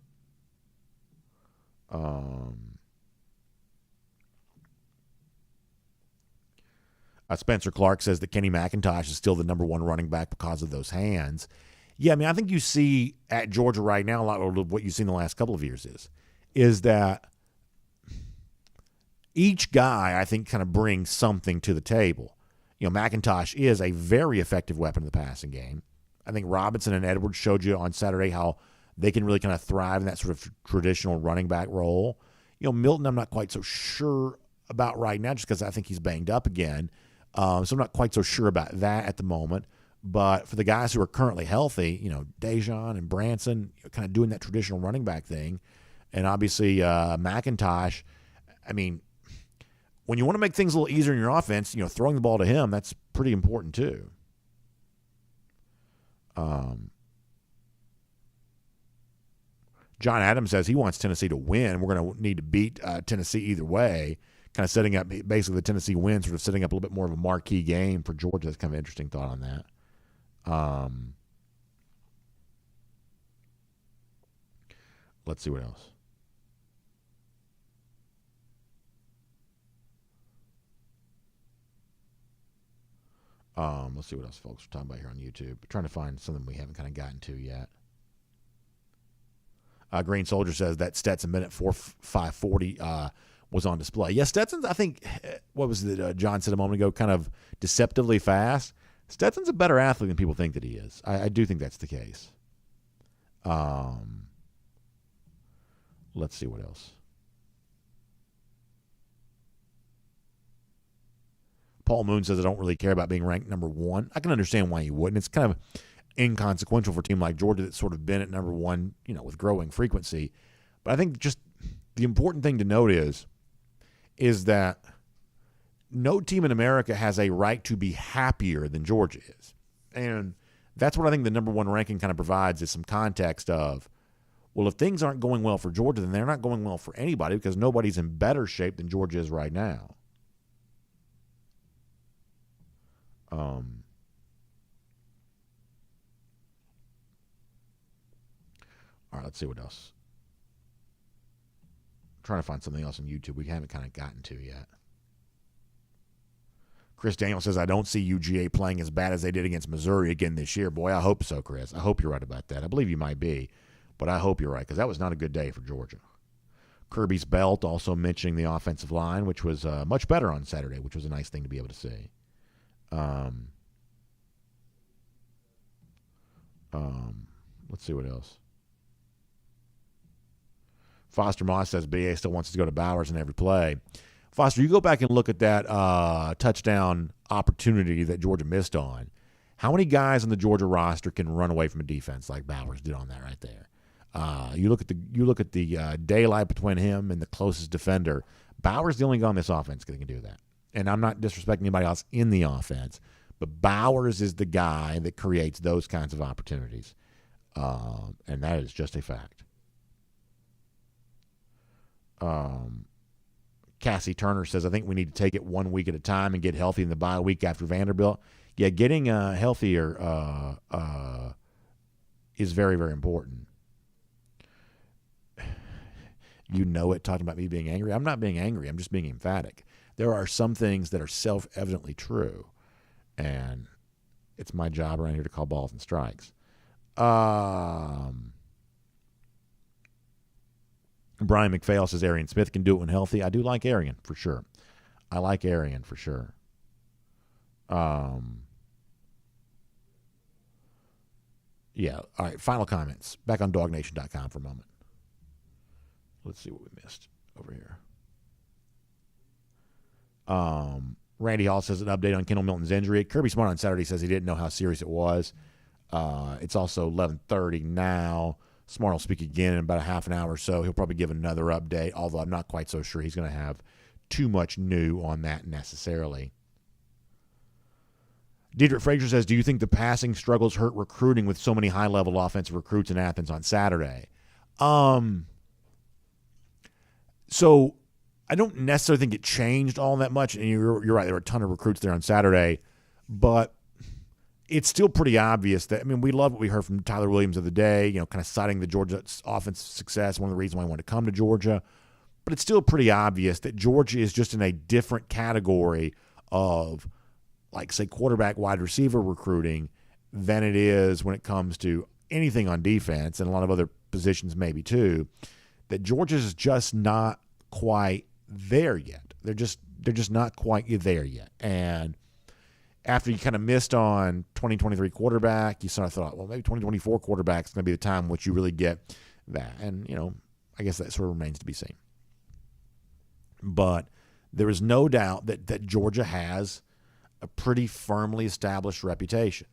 Spencer Clark says that Kenny McIntosh is still the number one running back because of those hands. Yeah, I mean, I think you see at Georgia right now a lot of what you've seen the last couple of years is that each guy, I think, kind of brings something to the table. You know, McIntosh is a very effective weapon in the passing game. I think Robinson and Edwards showed you on Saturday how they can really kind of thrive in that sort of traditional running back role. You know, Milton, I'm not quite so sure about right now just because I think he's banged up again. So I'm not quite so sure about that at the moment. But for the guys who are currently healthy, you know, Dejon and Branson, kind of doing that traditional running back thing. And obviously McIntosh, I mean, when you want to make things a little easier in your offense, you know, throwing the ball to him, that's pretty important too. John Adams says he wants Tennessee to win. We're going to need to beat Tennessee either way, kind of setting up basically the Tennessee win, sort of setting up a little bit more of a marquee game for Georgia. That's kind of an interesting thought on that. Let's see what else. Let's see what else folks are talking about here on YouTube. We're trying to find something we haven't kind of gotten to yet. Green Soldier says that Stetson Bennett 4.540 was on display. Yeah, Stetson's, I think, what was it John said a moment ago, kind of deceptively fast. Stetson's a better athlete than people think that he is. I do think that's the case. Let's see what else. Paul Moon says, I don't really care about being ranked number one. I can understand why you wouldn't. It's kind of inconsequential for a team like Georgia that's sort of been at number one, you know, with growing frequency. But I think just the important thing to note is that no team in America has a right to be happier than Georgia is. And that's what I think the number one ranking kind of provides, is some context of, well, if things aren't going well for Georgia, then they're not going well for anybody, because nobody's in better shape than Georgia is right now. All right, let's see what else. I'm trying to find something else on YouTube we haven't kind of gotten to yet. Chris Daniel says, I don't see UGA playing as bad as they did against Missouri again this year. Boy, I hope so, Chris. I hope you're right about that. I believe you might be, but I hope you're right, because that was not a good day for Georgia. Kirby's Belt also mentioning the offensive line, which was much better on Saturday, which was a nice thing to be able to see. Let's see what else. Foster Moss says BA still wants to go to Bowers in every play. Foster, you go back and look at that touchdown opportunity that Georgia missed on. How many guys on the Georgia roster can run away from a defense like Bowers did on that right there? You look at the daylight between him and the closest defender. Bowers the only guy on this offense that can do that. And I'm not disrespecting anybody else in the offense, but Bowers is the guy that creates those kinds of opportunities, and that is just a fact. Cassie Turner says, I think we need to take it 1 week at a time and get healthy in the bye week after Vanderbilt. Yeah, getting healthier is very, very important. You know it, talking about me being angry. I'm not being angry. I'm just being emphatic. There are some things that are self-evidently true, and it's my job around here to call balls and strikes. Brian McPhail says Arian Smith can do it when healthy. I do like Arian for sure. I like Arian for sure. Yeah. All right. Final comments. Back on DawgNation.com for a moment. Let's see what we missed over here. Randy Hall says an update on Kendall Milton's injury. Kirby Smart on Saturday says he didn't know how serious it was. It's also 11:30 now. Smart will speak again in about a half an hour or so. He'll probably give another update, although I'm not quite so sure he's going to have too much new on that necessarily. Diedrich Frazier says, do you think the passing struggles hurt recruiting with so many high-level offensive recruits in Athens on Saturday? So I don't necessarily think it changed all that much. And you're right, there were a ton of recruits there on Saturday. But it's still pretty obvious that, I mean, we love what we heard from Tyler Williams of the day, kind of citing the Georgia offensive success, one of the reasons why I wanted to come to Georgia. But it's still pretty obvious that Georgia is just in a different category of, like, say, quarterback, wide receiver recruiting than it is when it comes to anything on defense and a lot of other positions maybe too, that Georgia's just not quite there yet. They're just not quite there yet. And after you kind of missed on 2023 quarterback, you sort of thought, well, maybe 2024 quarterback is going to be the time in which you really get that. And, I guess that sort of remains to be seen. But there is no doubt that Georgia has a pretty firmly established reputation.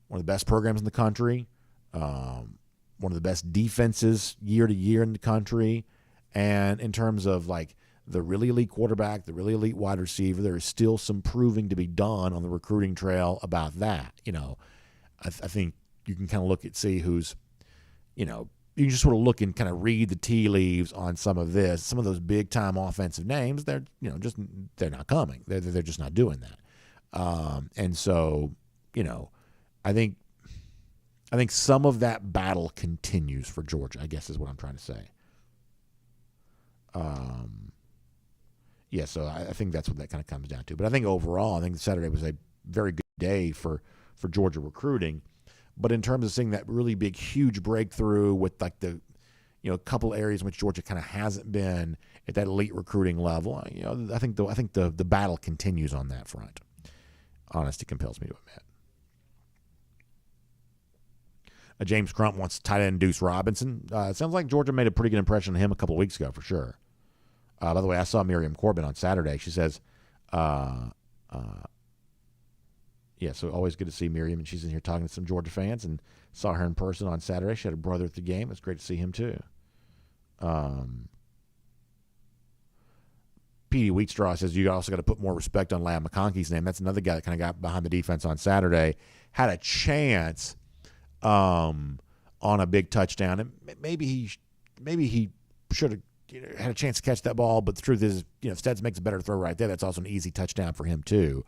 One of the best programs in the country, one of the best defenses year to year in the country. And in terms of, like, the really elite quarterback, the really elite wide receiver, there is still some proving to be done on the recruiting trail about that. I think you can kind of look at, see who's, you can just sort of look and kind of read the tea leaves on some of this. Some of those big time offensive names, they're not coming. They're just not doing that. And so, I think some of that battle continues for Georgia, I guess is what I'm trying to say. So I think that's what that kind of comes down to. But I think overall, I think Saturday was a very good day for Georgia recruiting. But in terms of seeing that really big, huge breakthrough with, like, the, a couple areas in which Georgia kind of hasn't been at that elite recruiting level, I think the battle continues on that front. Honesty compels me to admit. James Crump wants tight end Deuce Robinson. It sounds like Georgia made a pretty good impression on him a couple of weeks ago for sure. By the way, I saw Miriam Corbin on Saturday. She says, so always good to see Miriam, and she's in here talking to some Georgia fans, and saw her in person on Saturday. She had a brother at the game. It's great to see him too. Petey Wheatstraw says you also got to put more respect on Lamb McConkey's name. That's another guy that kind of got behind the defense on Saturday, had a chance on a big touchdown, and maybe he should have had a chance to catch that ball. But the truth is, if Steds makes a better throw right there, that's also an easy touchdown for him too.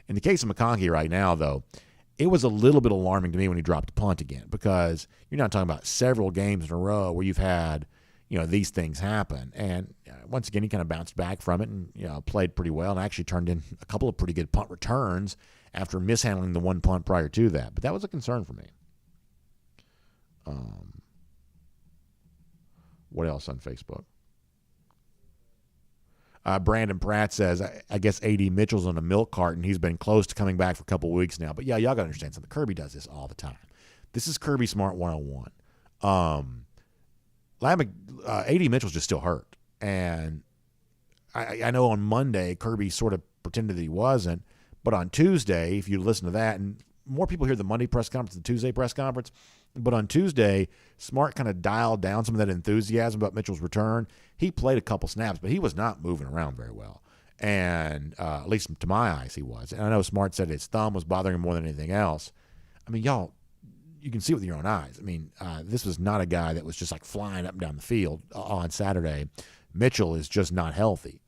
In the case of McConkey right now, though, it was a little bit alarming to me when he dropped the punt again, because you're not talking about several games in a row where you've had, these things happen. And once again, he kind of bounced back from it and, played pretty well and actually turned in a couple of pretty good punt returns after mishandling the one punt prior to that. But that was a concern for me. What else on Facebook? Brandon Pratt says, I guess A.D. Mitchell's on a milk carton. He's been close to coming back for a couple of weeks now. But, yeah, y'all got to understand something. Kirby does this all the time. This is Kirby Smart 101. A.D. Mitchell's just still hurt. And I know on Monday Kirby sort of pretended that he wasn't. But on Tuesday, if you listen to that, and more people hear the Monday press conference than the Tuesday press conference, but on Tuesday, Smart kind of dialed down some of that enthusiasm about Mitchell's return. He played a couple snaps, but he was not moving around very well. And at least to my eyes, he was. And I know Smart said his thumb was bothering him more than anything else. I mean, y'all, you can see it with your own eyes. I mean, this was not a guy that was just like flying up and down the field on Saturday. Mitchell is just not healthy.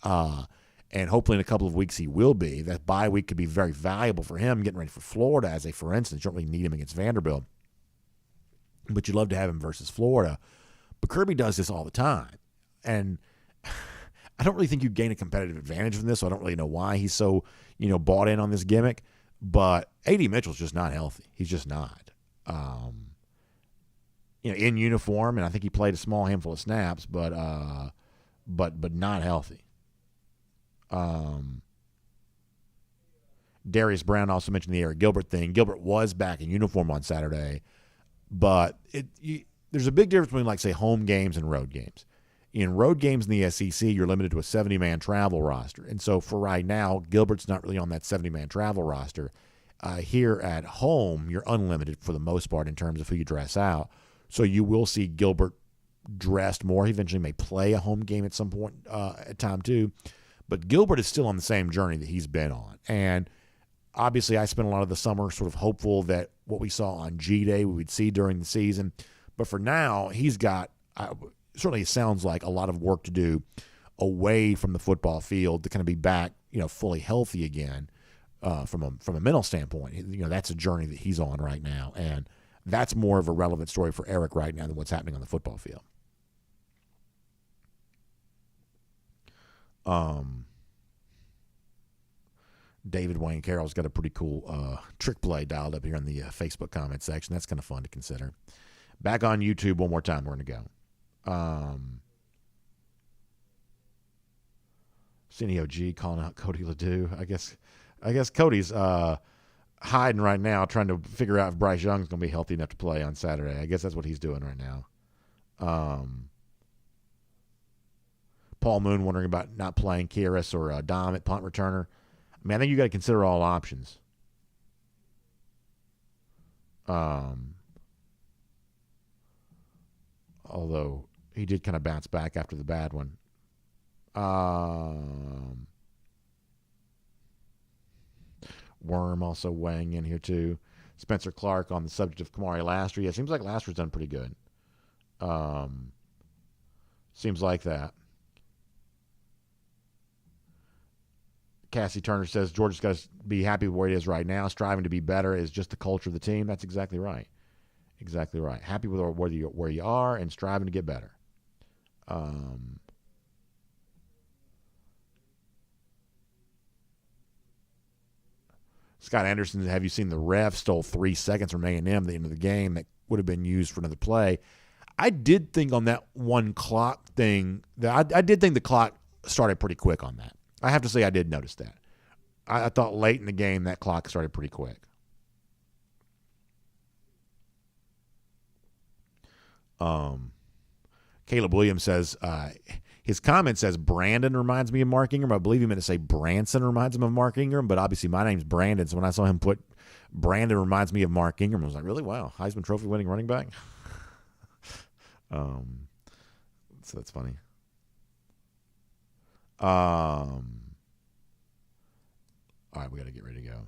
And hopefully in a couple of weeks he will be. That bye week could be very valuable for him getting ready for Florida, as a for instance. You don't really need him against Vanderbilt, but you'd love to have him versus Florida. But Kirby does this all the time. And I don't really think you gain a competitive advantage from this, so I don't really know why he's so, bought in on this gimmick. But A.D. Mitchell's just not healthy. He's just not. in uniform, and I think he played a small handful of snaps, but not healthy. Darius Brown also mentioned the Eric Gilbert thing. Gilbert was back in uniform on Saturday, but there's a big difference between, like, say, home games and road games. In road games in the SEC, you're limited to a 70-man travel roster. And so for right now, Gilbert's not really on that 70-man travel roster. Here at home, you're unlimited for the most part in terms of who you dress out. So you will see Gilbert dressed more. He eventually may play a home game at some point at time too. But Gilbert is still on the same journey that he's been on. And obviously I spent a lot of the summer sort of hopeful that what we saw on G-Day we would see during the season. But for now, he's got certainly it sounds like a lot of work to do away from the football field to kind of be back, fully healthy again from a mental standpoint. That's a journey that he's on right now, and that's more of a relevant story for Eric right now than what's happening on the football field. David Wayne Carroll's got a pretty cool trick play dialed up here in the Facebook comment section. That's kind of fun to consider. Back on YouTube one more time. We're going to go. Cineo G calling out Cody Ledoux. I guess Cody's hiding right now, trying to figure out if Bryce Young's going to be healthy enough to play on Saturday. I guess that's what he's doing right now. Paul Moon wondering about not playing KRS or Dom at punt returner. I mean, I think you got to consider all options. Although he did kind of bounce back after the bad one. Worm also weighing in here too. Spencer Clark on the subject of Kamari Lastry. Yeah, it seems like Lastry's done pretty good. Seems like that. Cassie Turner says Georgia's got to be happy with where he is right now. Striving to be better is just the culture of the team. That's exactly right. Exactly right. Happy with where you are and striving to get better. Scott Anderson, have you seen the ref stole 3 seconds from A&M at the end of the game that would have been used for another play? I did think on that one clock thing that I did think the clock started pretty quick on that. I have to say I did notice that. I thought late in the game that clock started pretty quick. Caleb Williams says his comment says Brandon reminds me of Mark Ingram. I believe he meant to say Branson reminds him of Mark Ingram, but obviously my name's Brandon, so when I saw him put Brandon reminds me of Mark Ingram, I was like, really? Wow, Heisman Trophy winning running back. So that's funny. All right, we got to get ready to go.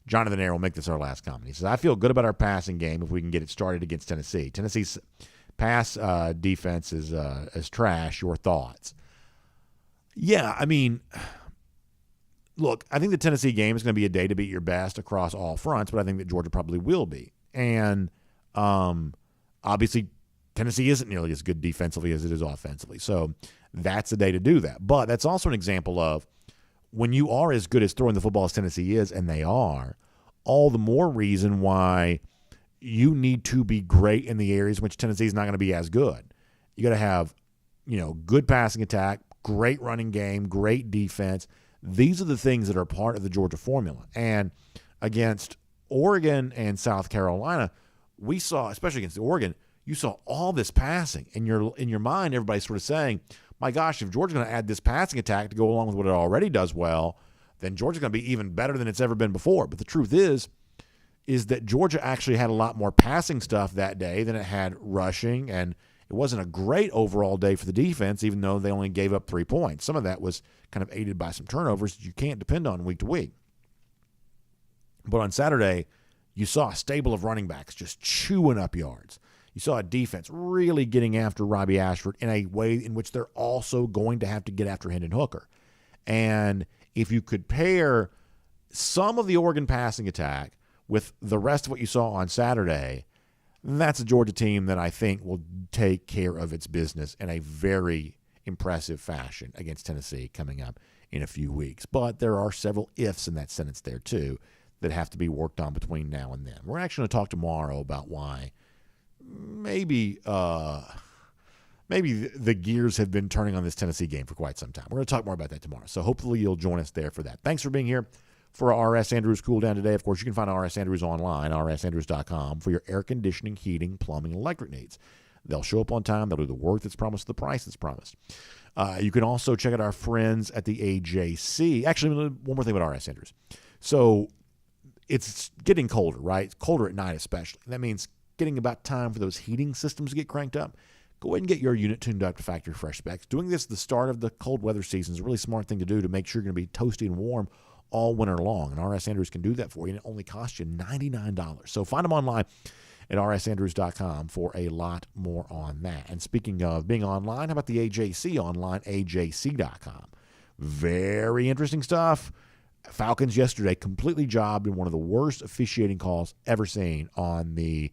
Jonathan Ayer will make this our last comment. He says, I feel good about our passing game if we can get it started against Tennessee. Tennessee's pass defense is trash. Your thoughts? Yeah, I mean, look, I think the Tennessee game is going to be a day to beat your best across all fronts, but I think that Georgia probably will be. And obviously, Tennessee isn't nearly as good defensively as it is offensively. So that's a day to do that. But that's also an example of when you are as good as throwing the football as Tennessee is, and they are, all the more reason why you need to be great in the areas in which Tennessee is not going to be as good. You got to have, good passing attack, great running game, great defense. These are the things that are part of the Georgia formula. And against Oregon and South Carolina, we saw, especially against Oregon, you saw all this passing. In your mind, everybody's sort of saying, my gosh, if Georgia's going to add this passing attack to go along with what it already does well, then Georgia's going to be even better than it's ever been before. But the truth is that Georgia actually had a lot more passing stuff that day than it had rushing, and it wasn't a great overall day for the defense, even though they only gave up 3 points. Some of that was kind of aided by some turnovers that you can't depend on week to week. But on Saturday, you saw a stable of running backs just chewing up yards. You saw a defense really getting after Robbie Ashford in a way in which they're also going to have to get after Hendon Hooker. And if you could pair some of the Oregon passing attack with the rest of what you saw on Saturday, that's a Georgia team that I think will take care of its business in a very impressive fashion against Tennessee coming up in a few weeks. But there are several ifs in that sentence there, too. that have to be worked on between now and then. We're actually going to talk tomorrow about why maybe the gears have been turning on this Tennessee game for quite some time. We're going to talk more about that tomorrow. So hopefully you'll join us there for that. Thanks for being here for R.S. Andrews Cool Down today. Of course, you can find R.S. Andrews online, rsandrews.com, for your air conditioning, heating, plumbing, and electric needs. They'll show up on time. They'll do the work that's promised, the price that's promised. You can also check out our friends at the AJC. Actually, one more thing about R.S. Andrews. So it's getting colder, right? It's colder at night especially. That means getting about time for those heating systems to get cranked up. Go ahead and get your unit tuned up to factory fresh specs. Doing this at the start of the cold weather season is a really smart thing to do to make sure you're going to be toasty and warm all winter long. And R.S. Andrews can do that for you, and it only costs you $99. So find them online at rsandrews.com for a lot more on that. And speaking of being online, how about the AJC online, ajc.com? Very interesting stuff. Falcons yesterday completely jobbed in one of the worst officiating calls ever seen on the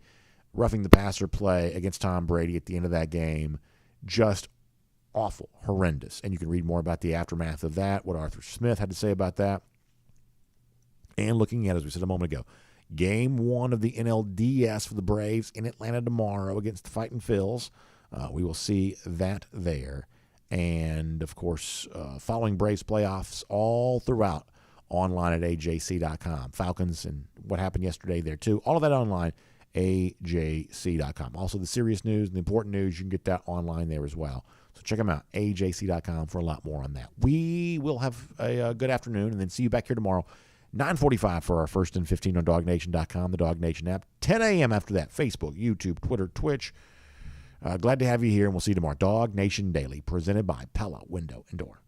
roughing the passer play against Tom Brady at the end of that game. Just awful, horrendous. And you can read more about the aftermath of that, what Arthur Smith had to say about that. And looking at, as we said a moment ago, Game 1 of the NLDS for the Braves in Atlanta tomorrow against the Fighting Phils. We will see that there. And, of course, following Braves playoffs all throughout online at ajc.com. Falcons and what happened yesterday there, too. All of that online, ajc.com. Also, the serious news and the important news, you can get that online there as well. So check them out, ajc.com, for a lot more on that. We will have a good afternoon and then see you back here tomorrow, 9:45 for our First and 15 on DawgNation.com, the DawgNation app. 10 a.m. after that, Facebook, YouTube, Twitter, Twitch. Glad to have you here, and we'll see you tomorrow. DawgNation Daily, presented by Pella Window and Door.